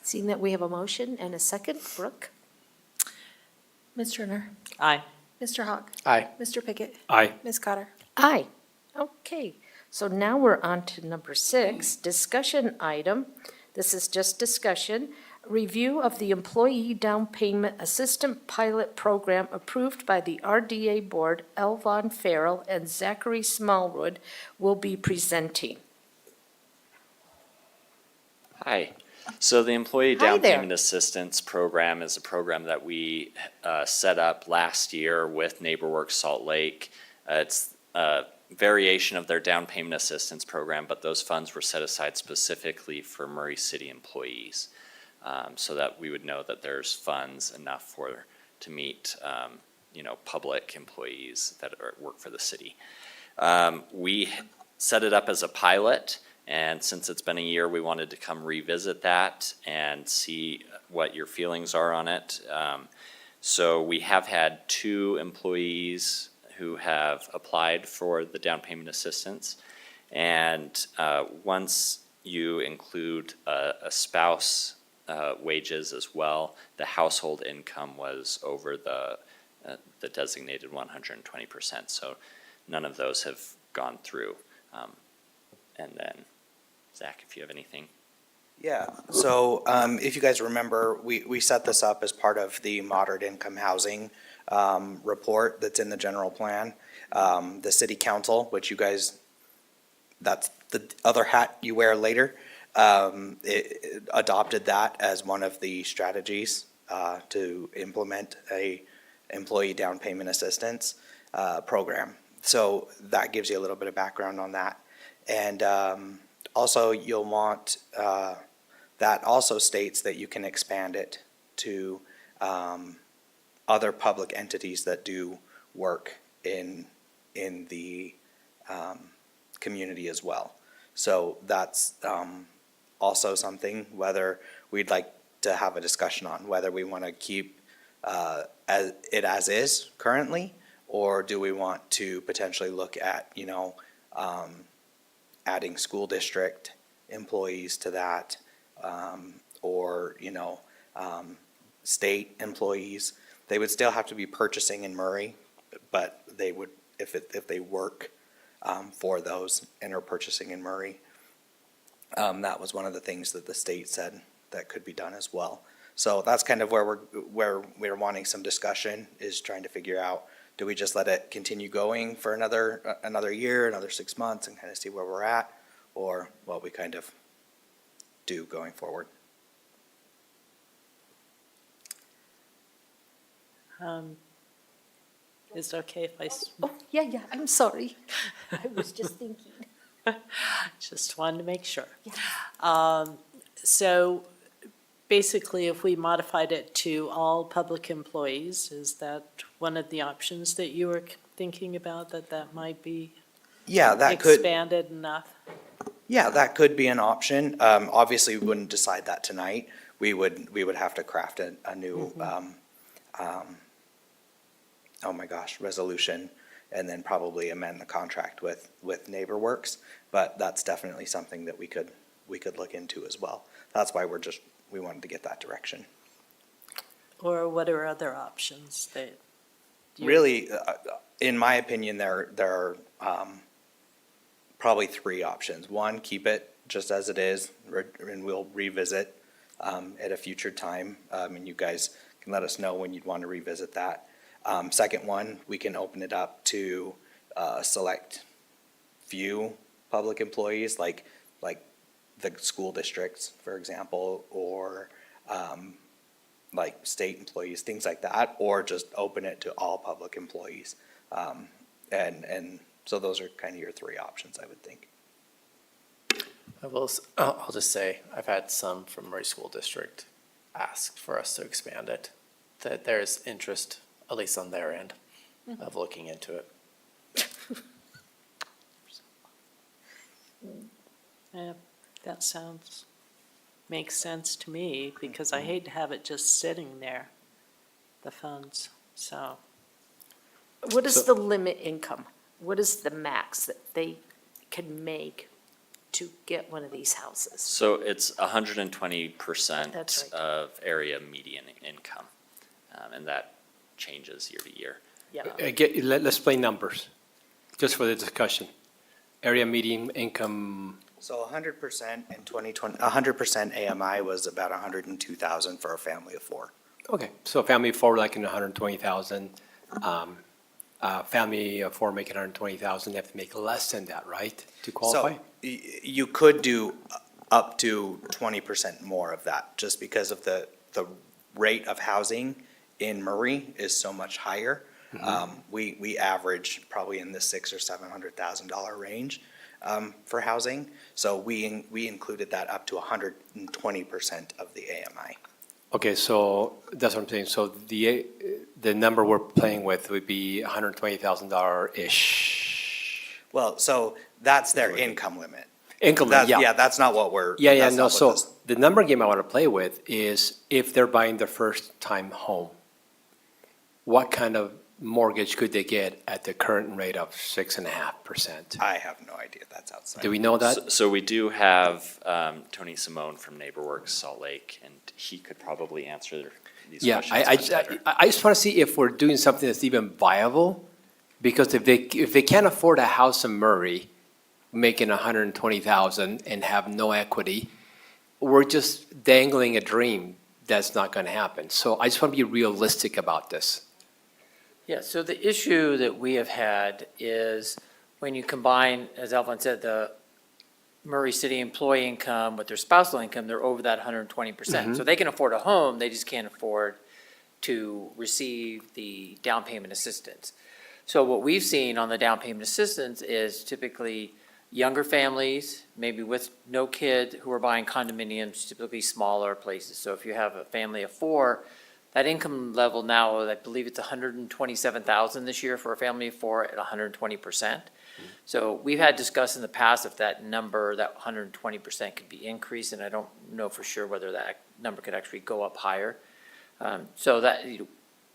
Seeing that we have a motion and a second, Brooke?
Ms. Turner,
Aye.
Mr. Hawk,
Aye.
Mr. Pickett,
Aye.
Ms. Cotter.
Aye. Okay, so now we're on to number 6, discussion item. This is just discussion. Review of the Employee Down Payment Assistant Pilot Program approved by the RDA Board. Elvon Farrell and Zachary Smallwood will be presenting.
Hi. So the Employee
Hi
Down
there.
Payment Assistance Program is a program that we set up last year with NeighborWorks Salt Lake. It's a variation of their down payment assistance program, but those funds were set aside specifically for Murray City employees, so that we would know that there's funds enough to meet public employees that work for the city. We set it up as a pilot. And since it's been a year, we wanted to come revisit that and see what your feelings are on it. So we have had 2 employees who have applied for the down payment assistance. And once you include a spouse wages as well, the household income was over the designated 120%. So none of those have gone through. And then Zach, if you have anything.
Yeah, so if you guys remember, we set this up as part of the moderate income housing report that's in the general plan. The city council, which you guys, that's the other hat you wear later, it adopted that as one of the strategies to implement a employee down payment assistance program. So that gives you a little bit of background on that. And also you'll want, that also states that you can expand it to other public entities that do work in the community as well. So that's also something whether we'd like to have a discussion on, whether we want to keep as is currently, or do we want to potentially look at, adding school district employees to that, or, state employees. They would still have to be purchasing in Murray, but they would, if they work for those and are purchasing in Murray. That was one of the things that the state said that could be done as well. So that's kind of where we're wanting some discussion, is trying to figure out, do we just let it continue going for another year, another 6 months, and kind of see where we're at, or what we kind of do going forward?
Is it okay if I
Oh, yeah, I'm sorry. I was just thinking.
just wanted to make sure?
Yeah.
So basically, if we modified it to all public employees, is that one of the options that you were thinking about, that might be
Yeah, that could.
expanded enough?
Yeah, that could be an option. Obviously, we wouldn't decide that tonight. We would have to craft a new, resolution, and then probably amend the contract with NeighborWorks. But that's definitely something that we could look into as well. That's why we wanted to get that direction.
Or what are other options that?
Really, in my opinion, there are probably 3 options. One, keep it just as it is, and we'll revisit at a future time. And you guys can let us know when you'd want to revisit that. Second one, we can open it up to select few public employees, like the school districts, for example, or like state employees, things like that, or just open it to all public employees. And so those are kind of your 3 options, I would think.
I'll just say, I've had some from Murray School District asked for us to expand it, that there's interest, at least on their end, of looking into it.
Yeah, that sounds makes sense to me, because I hate to have it just sitting there, the funds, so.
What is the limit income? What is the max that they can make to get one of these houses?
So it's 120%
That's right.
of area median income, and that changes year to year.
Yeah.
Let's play numbers, just for the discussion. Area median income,
So 100% in 2020, 100% AMI was about 102,000 for a family of four.
okay, so family of four like in 120,000. Family of four making 120,000, they have to make less than that, right, to qualify?
So you could do up to 20% more of that, just because of the rate of housing in Murray is so much higher. We average probably in the $600,000 or $700,000 range for housing. So we included that up to 120% of the AMI.
Okay, so that's what I'm saying. So the number we're playing with would be $120,000-ish.
Well, so that's their income limit.
Income limit, yeah.
Yeah, that's not what we're.
Yeah,
that's
no,
not what
so
this-
the number game I want to play with is if they're buying their first time home, what kind of mortgage could they get at the current rate of 6.5%?
I have no idea. That's outside.
Do we know that?
So we do have Tony Simone from NeighborWorks Salt Lake, and he could probably answer these
Yeah,
questions much better.
I just want to see if we're doing something that's even viable, because if they can't afford a house in Murray, making 120,000 and have no equity, we're just dangling a dream that's not going to happen. So I just want to be realistic about this.
Yeah, so the issue that we have had is when you combine, as Alvin said, the Murray City employee income with their spousal income, they're over that 120%. So they can afford a home, they just can't afford to receive the down payment assistance. So what we've seen on the down payment assistance is typically younger families, maybe with no kid, who are buying condominiums, typically smaller places. So if you have a family of four, that income level now, I believe it's 127,000 this year for a family of four at 120%. So we've had discussed in the past if that number, that 120% could be increased, and I don't know for sure whether that number could actually go up higher. So that,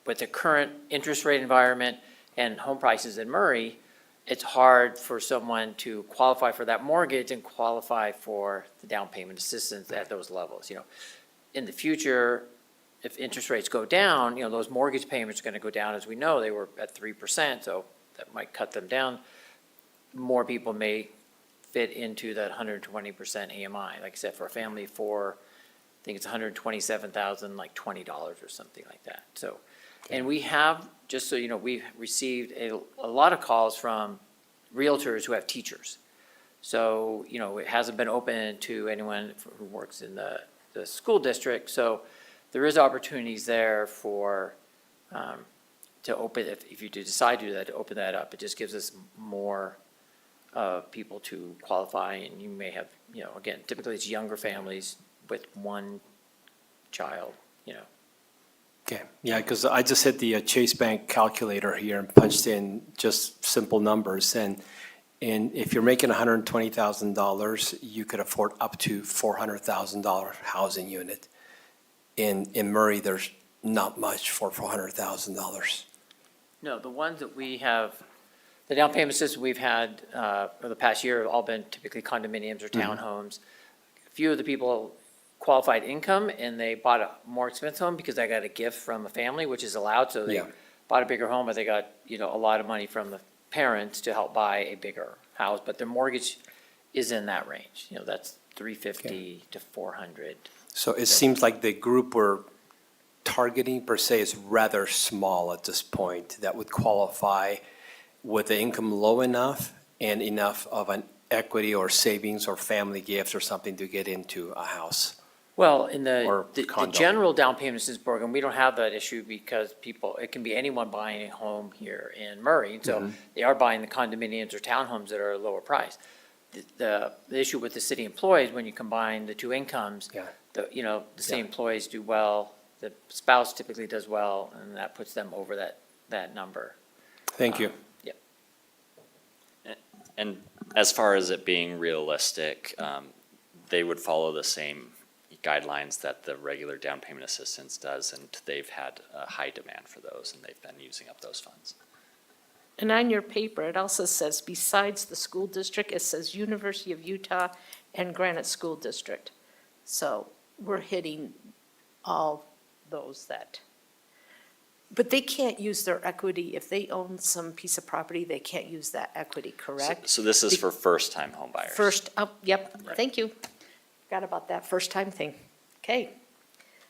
with the current interest rate environment and home prices in Murray, it's hard for someone to qualify for that mortgage and qualify for the down payment assistance at those levels. In the future, if interest rates go down, those mortgage payments are going to go down. As we know, they were at 3%, so that might cut them down. More people may fit into that 120% AMI. Like I said, for a family of four, I think it's 127,000, like $20 or something like that. So, and we have, just so you know, we've received a lot of calls from realtors who have teachers. So, it hasn't been open to anyone who works in the school district. So there is opportunities there for, to open, if you do decide to do that, to open that up. It just gives us more people to qualify, and you may have, again, typically it's younger families with one child,
Okay, yeah, because I just hit the Chase Bank calculator here and punched in just simple numbers, and if you're making $120,000, you could afford up to $400,000 housing unit. In Murray, there's not much for $400,000.
No, the ones that we have, the down payment system we've had for the past year have all been typically condominiums or townhomes. A few of the people qualified income, and they bought a more expensive home because they got a gift from a family, which is allowed, so they
Yeah.
bought a bigger home, but they got, a lot of money from the parents to help buy a bigger house, but their mortgage is in that range. That's $350 to $400.
So it seems like the group we're targeting per se is rather small at this point that would qualify with the income low enough and enough of an equity or savings or family gifts or something to get into a house.
Well, in
Or
the
condo.
general down payment assistance program, we don't have that issue because it can be anyone buying a home here in Murray. So they are buying the condominiums or townhomes that are a lower price. The issue with the city employees, when you combine the two incomes,
Yeah.
the city employees do well, the spouse typically does well, and that puts them over that number.
Thank you.
Yep.
And as far as it being realistic, they would follow the same guidelines that the regular down payment assistance does, and they've had a high demand for those, and they've been using up those funds.
And on your paper, it also says, besides the school district, it says University of Utah and Granite School District. So we're hitting all those that, but they can't use their equity. If they own some piece of property, they can't use that equity, correct?
So this is for first-time home buyers.
First, oh, yep,
Right.
thank you. Forgot about that first time thing. Okay.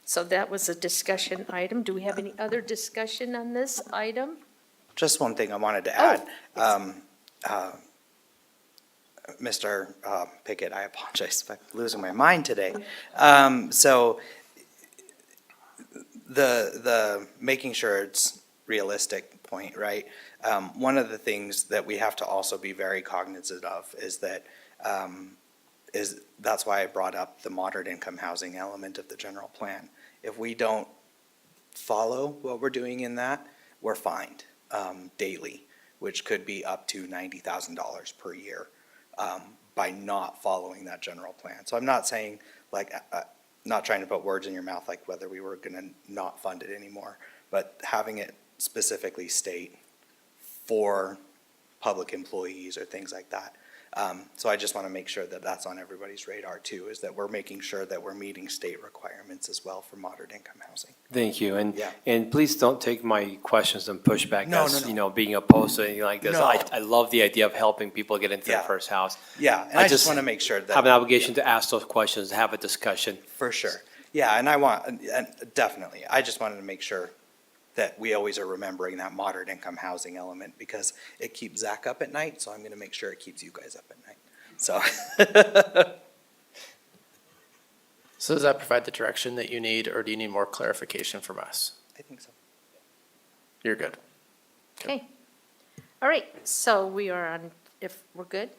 So that was a discussion item. Do we have any other discussion on this item?
Just one thing I wanted to
Oh,
add. Mr. Pickett, I apologize if I'm losing my mind today. So the making sure it's realistic point, right? One of the things that we have to also be very cognizant of is that that's why I brought up the moderate income housing element of the general plan. If we don't follow what we're doing in that, we're fined daily, which could be up to $90,000 per year by not following that general plan. So I'm not saying, like, not trying to put words in your mouth, like whether we were gonna not fund it anymore, but having it specifically state for public employees or things like that. So I just want to make sure that that's on everybody's radar too, is that we're making sure that we're meeting state requirements as well for moderate income housing.
Thank you, and,
Yeah.
and please don't take my questions and pushback
No,
as,
no.
you know, being opposed to anything like this.
No.
I love the idea of helping people get into their
Yeah.
first house.
Yeah, and
I
I just
just
want to make sure that.
Have an obligation to ask those questions, have a discussion.
For sure. Yeah, and I want, and definitely, I just wanted to make sure that we always are remembering that moderate income housing element because it keeps Zach up at night, so I'm going to make sure it keeps you guys up at night. So.
So does that provide the direction that you need, or do you need more clarification from us?
I think so.
You're good.
Okay. All right, so we are on, if we're good,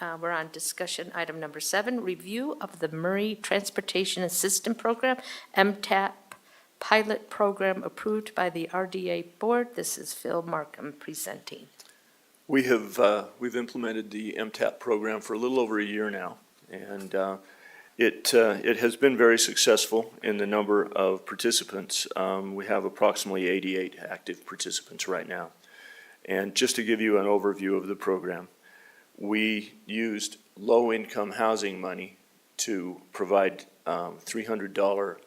we're on discussion item number 7, review of the Murray Transportation Assistance Program, MTAP pilot program approved by the RDA board. This is Phil Markham presenting.
We have, we've implemented the MTAP program for a little over a year now, and it has been very successful in the number of participants. We have approximately 88 active participants right now. And just to give you an overview of the program, we used low-income housing money to provide $300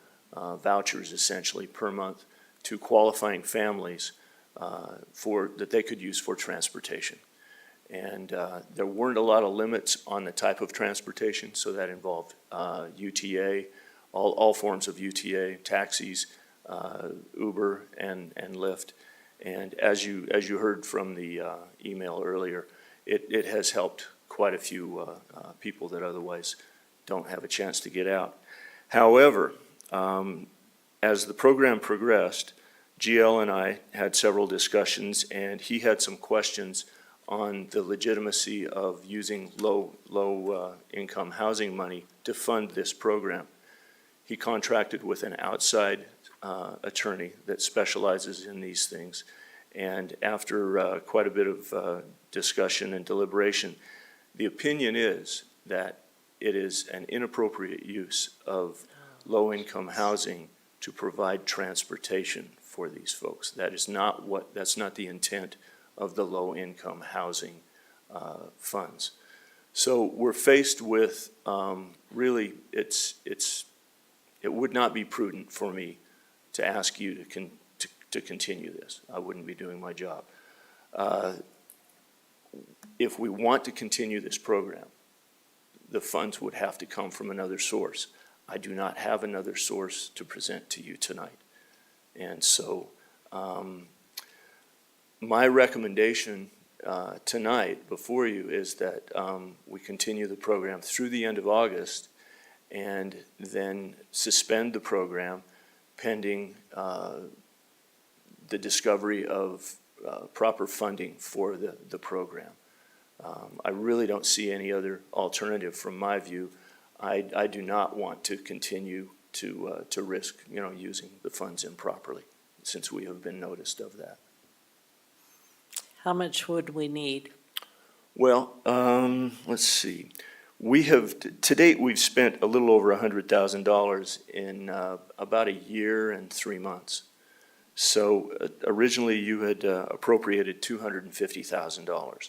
vouchers essentially per month to qualifying families that they could use for transportation. And there weren't a lot of limits on the type of transportation, so that involved UTA, all forms of UTA, taxis, Uber, and Lyft. And as you heard from the email earlier, it has helped quite a few people that otherwise don't have a chance to get out. However, as the program progressed, GL and I had several discussions, and he had some questions on the legitimacy of using low income housing money to fund this program. He contracted with an outside attorney that specializes in these things, and after quite a bit of discussion and deliberation, the opinion is that it is an inappropriate use of low-income housing to provide transportation for these folks. That's not the intent of the low-income housing funds. So we're faced with, really, it would not be prudent for me to ask you to continue this. I wouldn't be doing my job. If we want to continue this program, the funds would have to come from another source. I do not have another source to present to you tonight. And so my recommendation tonight before you is that we continue the program through the end of August and then suspend the program pending the discovery of proper funding for the program. I really don't see any other alternative from my view. I do not want to continue to risk, using the funds improperly, since we have been noticed of that.
How much would we need?
Well, let's see. We have, to date, we've spent a little over $100,000 in about a year and 3 months. So originally, you had appropriated $250,000.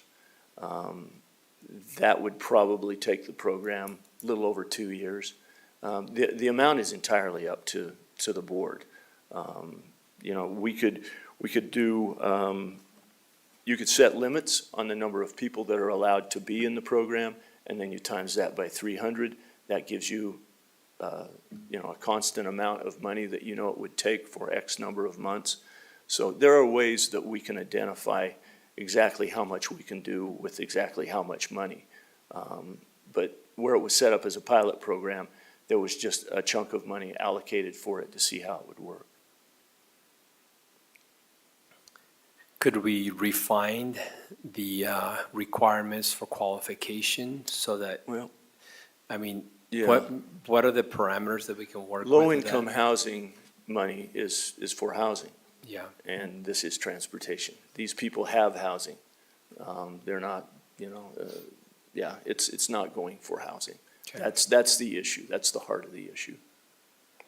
That would probably take the program a little over 2 years. The amount is entirely up to the board. You know, we could do, you could set limits on the number of people that are allowed to be in the program, and then you times that by 300. That gives you, you know, a constant amount of money that you know it would take for X number of months. So there are ways that we can identify exactly how much we can do with exactly how much money. But where it was set up as a pilot program, there was just a chunk of money allocated for it to see how it would work.
Could we refine the requirements for qualification so that,
Well,
I mean,
yeah.
what are the parameters that we can work with?
Low-income housing money is for housing,
Yeah,
and this is transportation. These people have housing. They're not, you know, yeah, it's not going for housing.
Okay.
That's the issue. That's the heart of the issue.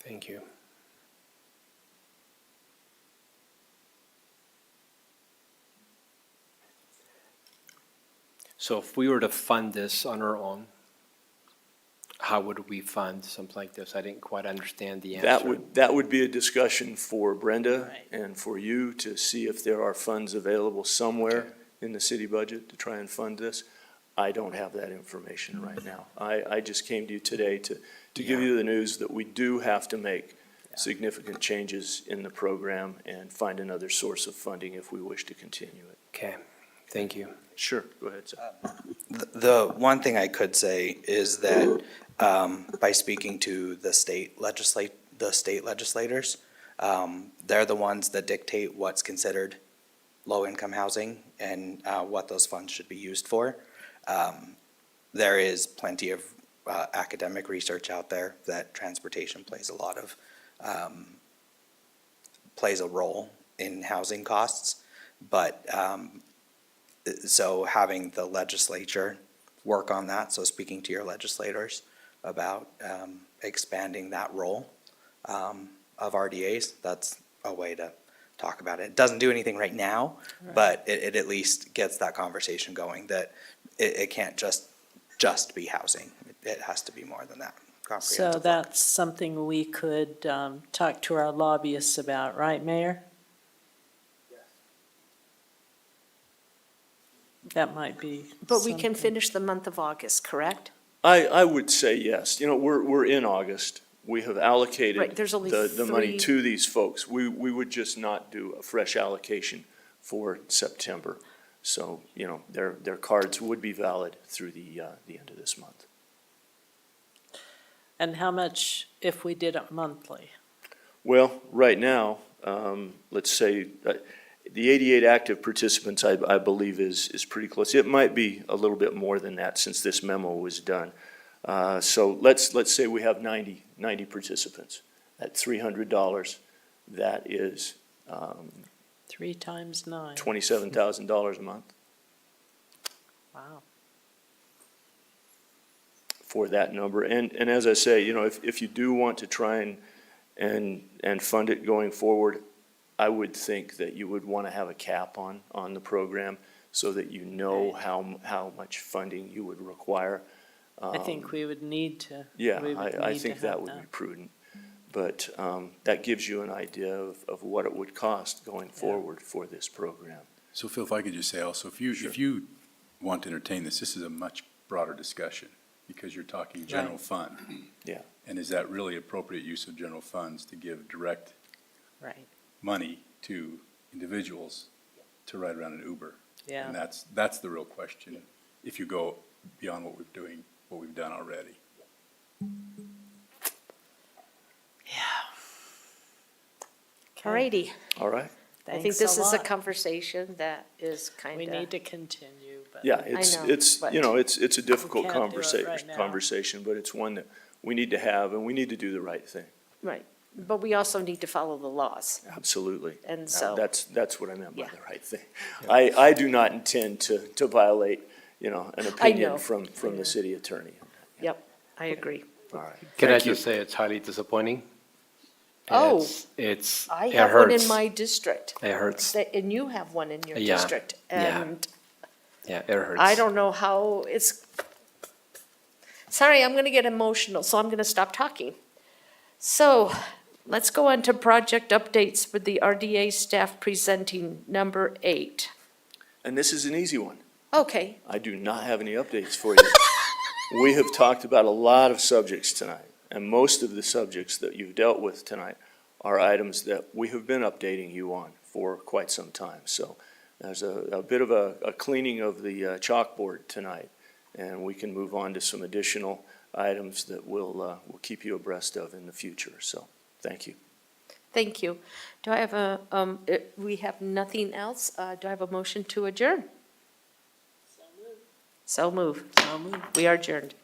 thank you. So if we were to fund this on our own, how would we fund something like this? I didn't quite understand the answer.
That would be a discussion for Brenda and for you to see if there are funds available somewhere in the city budget to try and fund this. I don't have that information right now. I just came to you today to give you the news that we do have to make significant changes in the program and find another source of funding if we wish to continue it.
Okay, thank you.
Sure, go ahead, sir.
The one thing I could say is that by speaking to the state legislators, they're the ones that dictate what's considered low-income housing and what those funds should be used for. There is plenty of academic research out there that transportation plays a role in housing costs, but so having the legislature work on that, so speaking to your legislators about expanding that role of RDAs, that's a way to talk about it. It doesn't do anything right now, but it at least gets that conversation going, that it can't just be housing. It has to be more than that.
So
Comprehensive look.
that's something we could talk to our lobbyists about, right, Mayor? That might be.
But we can
something.
finish the month of August, correct?
I would say yes. You know, we're in August. We have allocated
Right, there's only
the money
three-
to these folks. We would just not do a fresh allocation for September. So, you know, their cards would be valid through the end of this month.
And how much if we did it monthly?
Well, right now, let's say, the 88 active participants, I believe, is pretty close. It might be a little bit more than that since this memo was done. So let's say we have 90 participants at $300. That is
3 times 9.
$27,000 a month
Wow.
for that number. And as I say, you know, if you do want to try and fund it going forward, I would think that you would want to have a cap on the program so that you know how much funding you would require.
I think we would need to.
Yeah,
we would
I
need
think
to
that
have
would be prudent. But that gives you an idea of what it would cost going forward for this program.
So Phil, if I could just say also, if you want to entertain this is a much broader discussion because you're talking general fund.
Yeah.
And is that really appropriate use of general funds to give direct
Right,
money to individuals to ride around an Uber?
yeah.
And that's the real question, if you go beyond what we've done already.
Alrighty.
All right?
I think
Thanks
this
a
is a
lot.
conversation that is kind
We
of.
need to continue, but.
Yeah,
know,
it's
but-
you know, it's a difficult
can't do it right now.
conversation, but it's one that we need to have, and we need to do the right thing.
Right, but we also need to follow the laws,
Absolutely.
and so.
That's what I meant by
Yeah.
the right thing. I do not intend to violate, you know, an opinion
know.
from the city attorney.
Yep, I agree.
All right.
Can I
Thank you.
just say it's highly disappointing?
Oh,
It's,
I
it
have one in
hurts.
my district.
It hurts.
And you have one in your
Yeah,
district.
yeah.
And
Yeah, it hurts.
I don't know how it's, sorry, I'm gonna get emotional, so I'm gonna stop talking. So, let's go on to project updates for the RDA staff presenting number 8.
And this is an easy one.
Okay,
I do not have any updates for you. We have talked about a lot of subjects tonight, and most of the subjects that you've dealt with tonight are items that we have been updating you on for quite some time. So there's a bit of a cleaning of the chalkboard tonight, and we can move on to some additional items that we'll keep you abreast of in the future. So, thank you.
thank you. Do I have a, we have nothing else. Do I have a motion to adjourn? So move. So move. We are adjourned.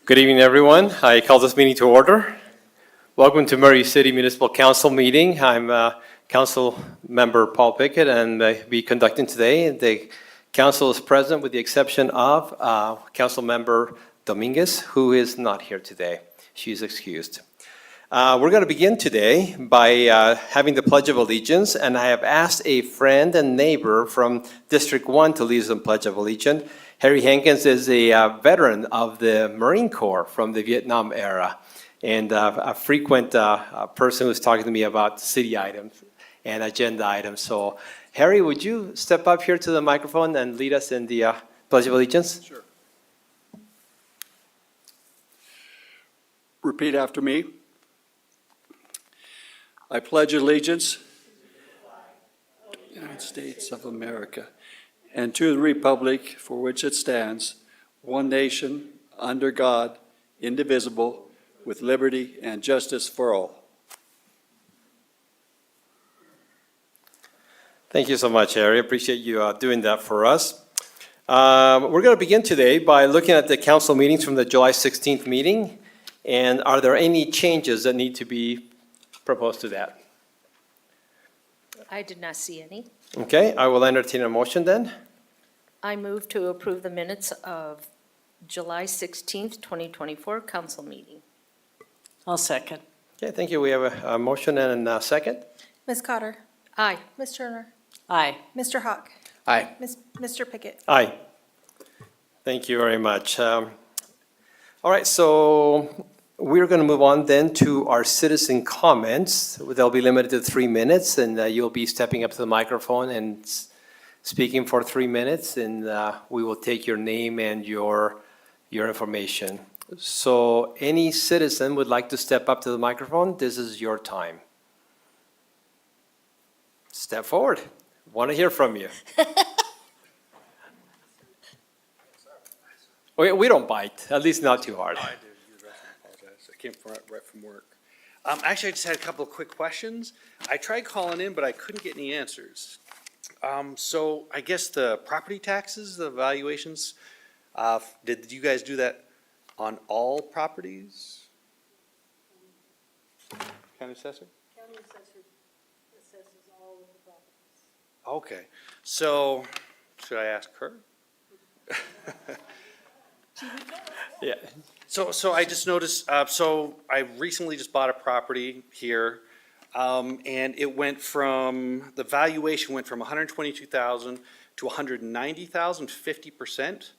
Good evening, everyone. I call this meeting to order. Welcome to Murray City Municipal Council meeting. I'm Council Member Paul Pickett, and I'll be conducting today. The council is present with the exception of Council Member Dominguez, who is not here today. She's excused. We're going to begin today by having the Pledge of Allegiance, and I have asked a friend and neighbor from District 1 to lead us in Pledge of Allegiance. Harry Hankins is a veteran of the Marine Corps from the Vietnam era, and a frequent person who's talking to me about city items and agenda items. So, Harry, would you step up here to the microphone and lead us in the Pledge of Allegiance?
Sure. Repeat after me. I pledge allegiance to the United States of America and to the republic for which it stands, one nation, under God, indivisible, with liberty and justice for all.
Thank you so much, Harry. Appreciate you doing that for us. We're going to begin today by looking at the council meetings from the July 16th meeting. And are there any changes that need to be proposed to that?
I did not see any.
Okay, I will entertain a motion then.
I move to approve the minutes of July 16th, 2024 council meeting.
I'll second.
Okay, thank you. We have a motion and a second.
Ms. Cotter?
Aye.
Ms. Turner?
Aye.
Mr. Hawk?
Aye.
Mr. Pickett?
Aye. Thank you very much. All right, so we're going to move on then to our citizen comments. They'll be limited to 3 minutes, and you'll be stepping up to the microphone and speaking for 3 minutes, and we will take your name and your information. So any citizen would like to step up to the microphone, this is your time. Step forward. Want to hear from you. We don't bite, at least not too hard.
I apologize. I came right from work. Actually, I just had a couple of quick questions. I tried calling in, but I couldn't get any answers. So I guess the property taxes, the valuations, did you guys do that on all properties? County assessor?
County assessor assesses all of the properties.
Okay, so should I ask her?
Yeah.
So I just noticed, so I recently just bought a property here, and it went from, the valuation went from 122,000 to 190,000, 50%.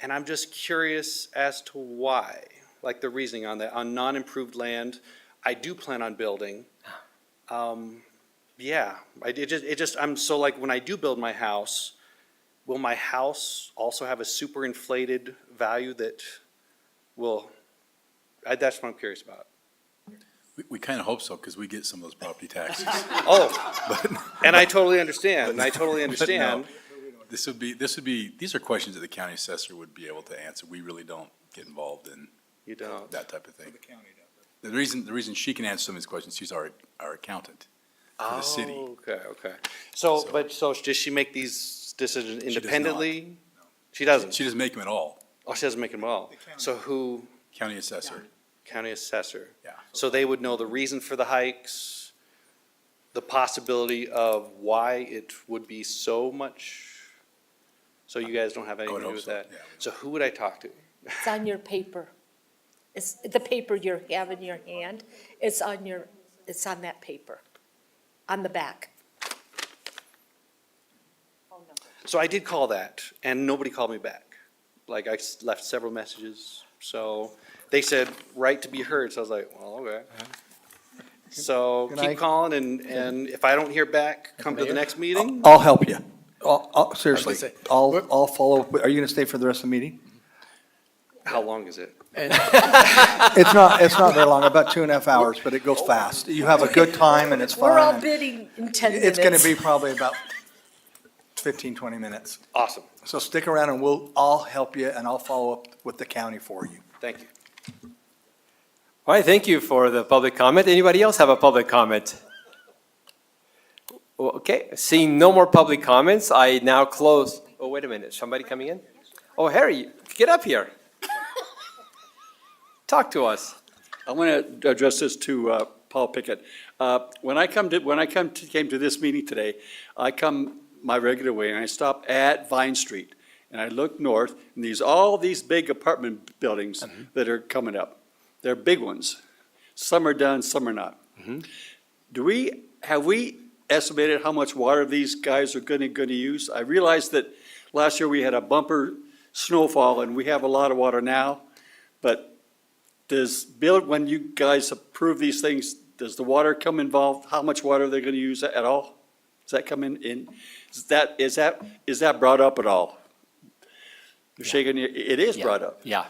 And I'm just curious as to why, like the reasoning on that, on non-improved land. I do plan on building. Yeah, I'm so like when I do build my house, will my house also have a super inflated value that will, that's what I'm curious about.
We kind of hope so, because we get some of those property taxes.
And I totally understand,
But no, This would be, these are questions that the county assessor would be able to answer. We really don't get involved in
You don't?
that type of thing. The reason she can answer some of these questions, she's our accountant for the city.
Oh, okay. So does she make these decisions
does not.
independently? She doesn't?
She doesn't make them at all.
Oh, she doesn't make them all? So who?
County assessor.
County assessor.
Yeah.
So they would know the reason for the hikes, the possibility of why it would be so much? So you guys don't have anything to do with that?
Yeah.
So who would I talk to?
It's on your paper. It's the paper you have in your hand. It's on that paper, on the back.
So I did call that, and nobody called me back. Like, I left several messages, so they said, right to be heard, so I was like, well, okay. So
Can I-
keep calling, and if I don't hear back, come to the next meeting?
I'll help you. Seriously,
say,
I'll follow up. Are you gonna stay for the rest of the meeting?
How long is it?
It's not very long, about 2.5 hours, but it goes fast. You have a good time and it's fun.
We're all
and
bidding in 10 minutes.
It's gonna be probably about 15, 20 minutes.
Awesome,
So stick around and I'll help you and I'll follow up with the county for you.
thank you.
All right, thank you for the public comment. Anybody else have a public comment? Okay, seeing no more public comments, I now close. Oh, wait a minute, somebody coming in? Oh, Harry, get up here. Talk to us.
I want to address this to Paul Pickett. When I came to this meeting today, I come my regular way, and I stop at Vine Street, and I look north, and all these big apartment buildings that are coming up. They're big ones. Some are done, some are not. Have we estimated how much water these guys are going to use? I realize that last year we had a bumper snowfall, and we have a lot of water now, but when you guys approve these things, does the water come involved? How much water are they going to use at all? Does that come in? Is that brought up at all? You're shaking your, it is brought up.
Yeah.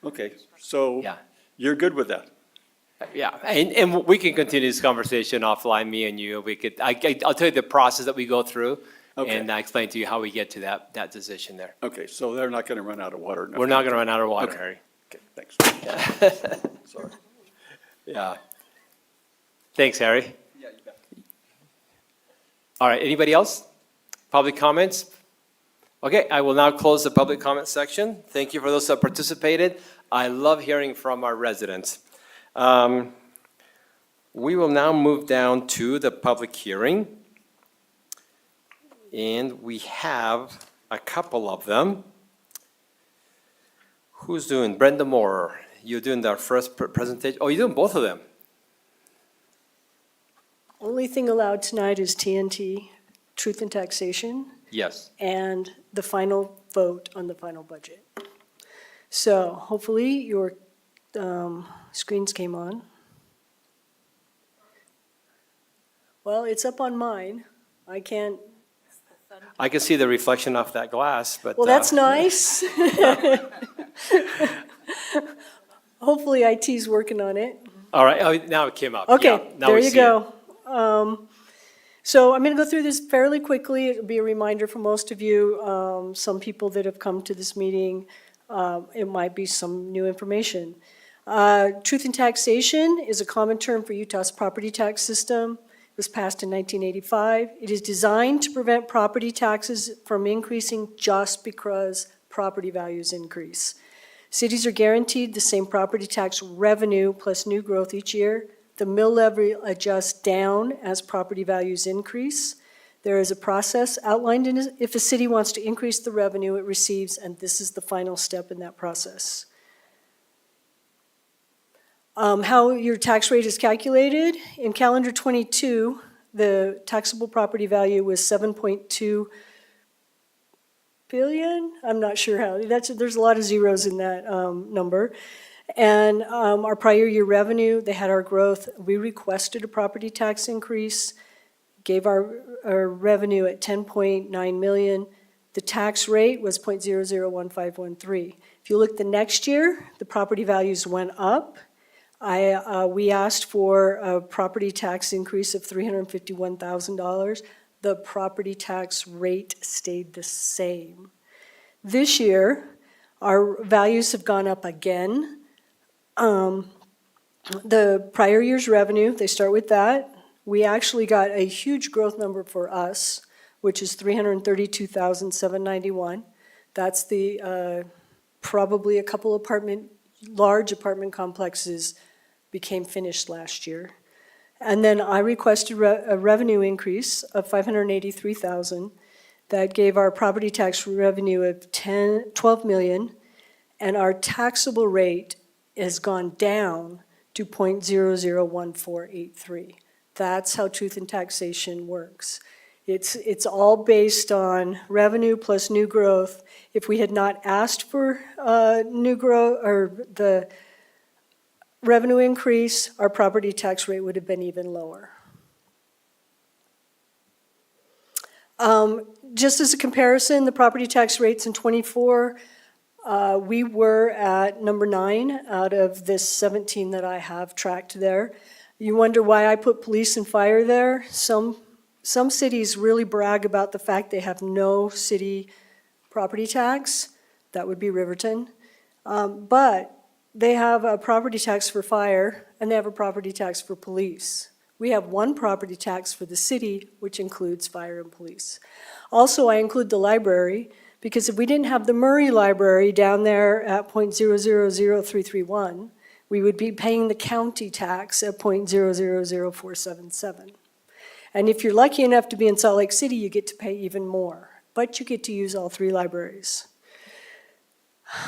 Okay, so
Yeah.
you're good with that?
Yeah, and we can continue this conversation offline, me and you. I'll tell you the process that we go through,
Okay.
and I explain to you how we get to that decision there.
Okay, so they're not going to run out of water?
We're not gonna run out of water,
Okay.
Harry.
Okay, thanks. Sorry.
Yeah. Thanks, Harry. All right, anybody else? Public comments? Okay, I will now close the public comment section. Thank you for those that participated. I love hearing from our residents. We will now move down to the public hearing. And we have a couple of them. Who's doing? Brenda Moore, you're doing the first presentation. Oh, you're doing both of them.
Only thing allowed tonight is TNT, Truth and Taxation,
Yes.
and the final vote on the final budget. So hopefully your screens came on. Well, it's up on mine. I can't,
I can see the reflection off that glass, but.
well, that's nice. Hopefully IT's working on it.
All right, oh, now it came up.
Okay,
Yeah, now
there
we
you
see it.
go. So I'm going to go through this fairly quickly. It'll be a reminder for most of you, some people that have come to this meeting, it might be some new information. Truth in taxation is a common term for Utah's property tax system. It was passed in 1985. It is designed to prevent property taxes from increasing just because property values increase. Cities are guaranteed the same property tax revenue plus new growth each year. The mill levy adjusts down as property values increase. There is a process outlined in if a city wants to increase the revenue it receives, and this is the final step in that process. How your tax rate is calculated, in calendar 22, the taxable property value was 7.2 billion. I'm not sure how, there's a lot of zeros in that number. And our prior year revenue, they had our growth. We requested a property tax increase, gave our revenue at 10.9 million. The tax rate was 0.001513. If you look the next year, the property values went up. We asked for a property tax increase of $351,000. The property tax rate stayed the same. This year, our values have gone up again. The prior year's revenue, they start with that. We actually got a huge growth number for us, which is 332,791. That's the, probably a couple large apartment complexes became finished last year. And then I requested a revenue increase of 583,000. That gave our property tax revenue of 12 million, and our taxable rate has gone down to 0.001483. That's how truth in taxation works. It's all based on revenue plus new growth. If we had not asked for new growth or the revenue increase, our property tax rate would have been even lower. Just as a comparison, the property tax rates in '24, we were at number 9 out of this 17 that I have tracked there. You wonder why I put police and fire there? Some cities really brag about the fact they have no city property tax. That would be Riverton. But they have a property tax for fire, and they have a property tax for police. We have one property tax for the city, which includes fire and police. Also, I include the library Because if we didn't have the Murray Library down there at .000331, we would be paying the county tax at .000477. And if you're lucky enough to be in Salt Lake City, you get to pay even more, but you get to use all 3 libraries.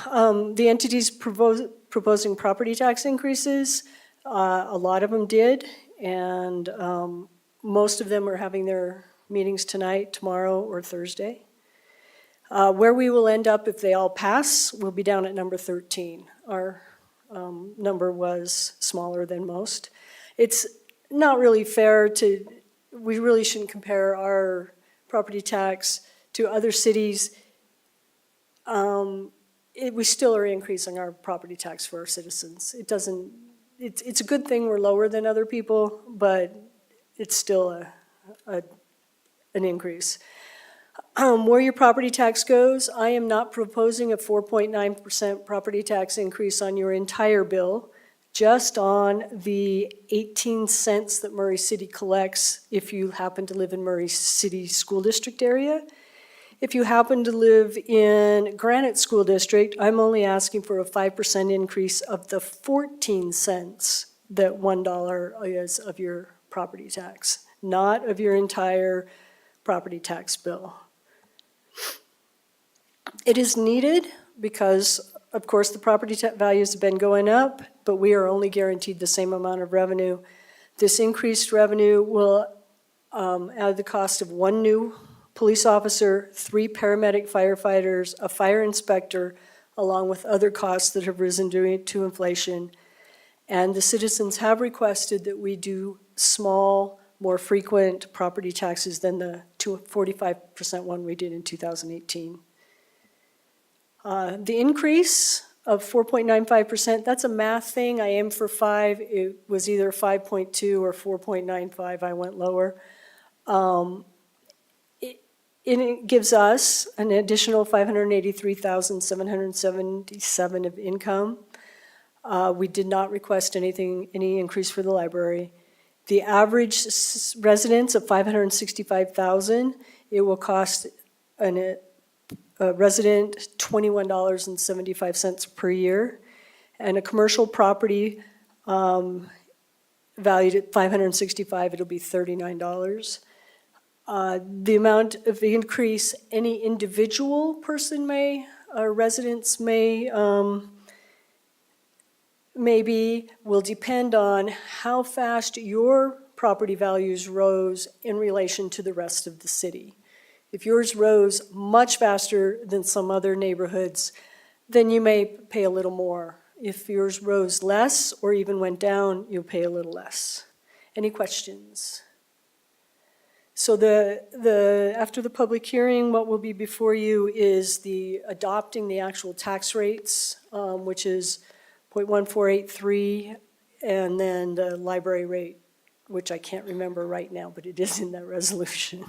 The entities proposing property tax increases, a lot of them did, and most of them are having their meetings tonight, tomorrow, or Thursday. Where we will end up if they all pass, we'll be down at number 13. Our number was smaller than most. It's not really fair to, we really shouldn't compare our property tax to other cities. We still are increasing our property tax for our citizens. It doesn't, it's a good thing we're lower than other people, but it's still an increase. Where your property tax goes, I am not proposing a 4.9% property tax increase on your entire bill, just on the 18 cents that Murray City collects if you happen to live in Murray City School District area. If you happen to live in Granite School District, I'm only asking for a 5% increase of the 14 cents that $1 is of your property tax, not of your entire property tax bill. It is needed because, of course, the property values have been going up, but we are only guaranteed the same amount of revenue. This increased revenue will add the cost of 1 new police officer, 3 paramedic firefighters, a fire inspector, along with other costs that have risen due to inflation. And the citizens have requested that we do small, more frequent property taxes than the 45% one we did in 2018. The increase of 4.95%, that's a math thing. I aimed for 5. It was either 5.2 or 4.95. I went lower. It gives us an additional $583,777 of income. We did not request any increase for the library. The average residence of $565,000, it will cost a resident $21.75 per year, and a commercial property valued at $565, it'll be $39. The amount of increase any individual person residents may maybe will depend on how fast your property values rose in relation to the rest of the city. If yours rose much faster than some other neighborhoods, then you may pay a little more. If yours rose less or even went down, you'll pay a little less. Any questions? So after the public hearing, what will be before you is adopting the actual tax rates, which is 0.1483, and then the library rate, which I can't remember right now, but it is in that resolution.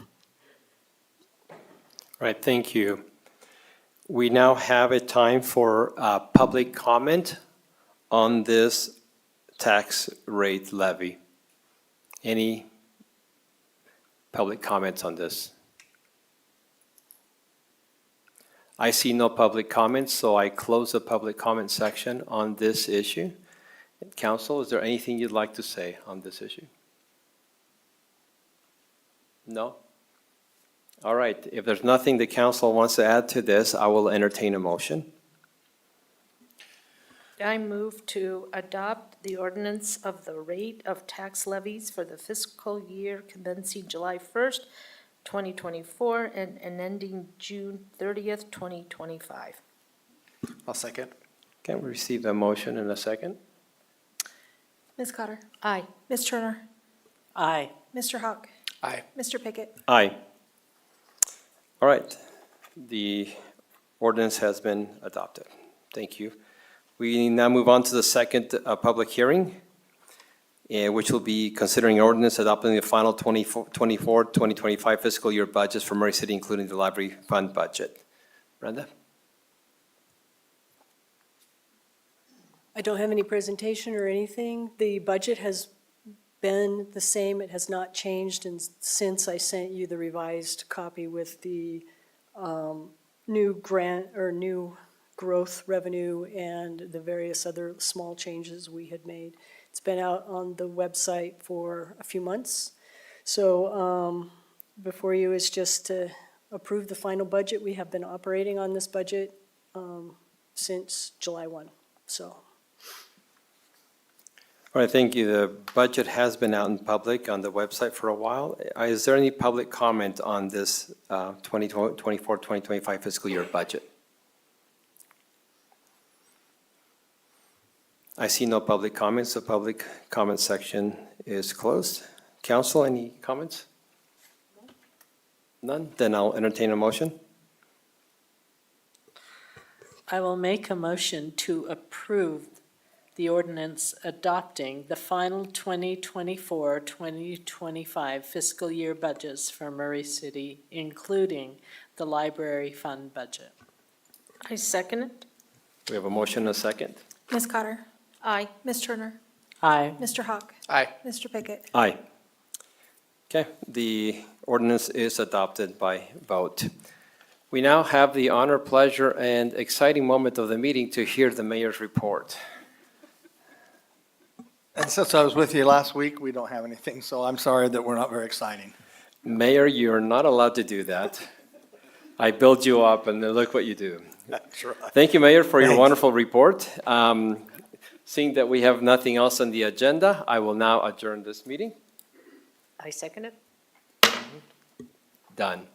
Right, thank you. We now have a time for public comment on this tax rate levy. Any public comments on this? I see no public comments, so I close the public comment section on this issue. Council, is there anything you'd like to say on this issue? No? All right, if there's nothing the council wants to add to this, I will entertain a motion.
I move to adopt the ordinance of the rate of tax levies for the fiscal year commencing July 1st, 2024, and ending June 30th, 2025.
I'll second.
Okay, we received a motion in a second.
Ms. Cotter?
Aye.
Ms. Turner?
Aye.
Mr. Hawk?
Aye.
Mr. Pickett?
Aye. All right, the ordinance has been adopted. Thank you. We now move on to the second public hearing, which will be considering ordinance adopting the final 2024-2025 fiscal year budgets for Murray City, including the library fund budget. Brenda?
I don't have any presentation or anything. The budget has been the same. It has not changed since I sent you the revised copy with the new grant or new growth revenue and the various other small changes we had made. It's been out on the website for a few months. So before you is just to approve the final budget. We have been operating on this budget since July 1, so.
All right, thank you. The budget has been out in public on the website for a while. Is there any public comment on this 2024-2025 fiscal year budget? I see no public comments. The public comment section is closed. Council, any comments? None? Then I'll entertain a motion.
I will make a motion to approve the ordinance adopting the final 2024-2025 fiscal year budgets for Murray City, including the library fund budget.
I second it.
We have a motion and a second.
Ms. Cotter?
Aye.
Ms. Turner?
Aye.
Mr. Hawk?
Aye.
Mr. Pickett?
Aye. Okay, the ordinance is adopted by vote. We now have the honor, pleasure, and exciting moment of the meeting to hear the mayor's report.
And since I was with you last week, we don't have anything, so I'm sorry that we're not very exciting.
Mayor, you're not allowed to do that. I build you up, and then look what you do.
That's right.
Thank you, Mayor, for your
Thanks.
wonderful report. Seeing that we have nothing else on the agenda, I will now adjourn this meeting.
I second it.
Done.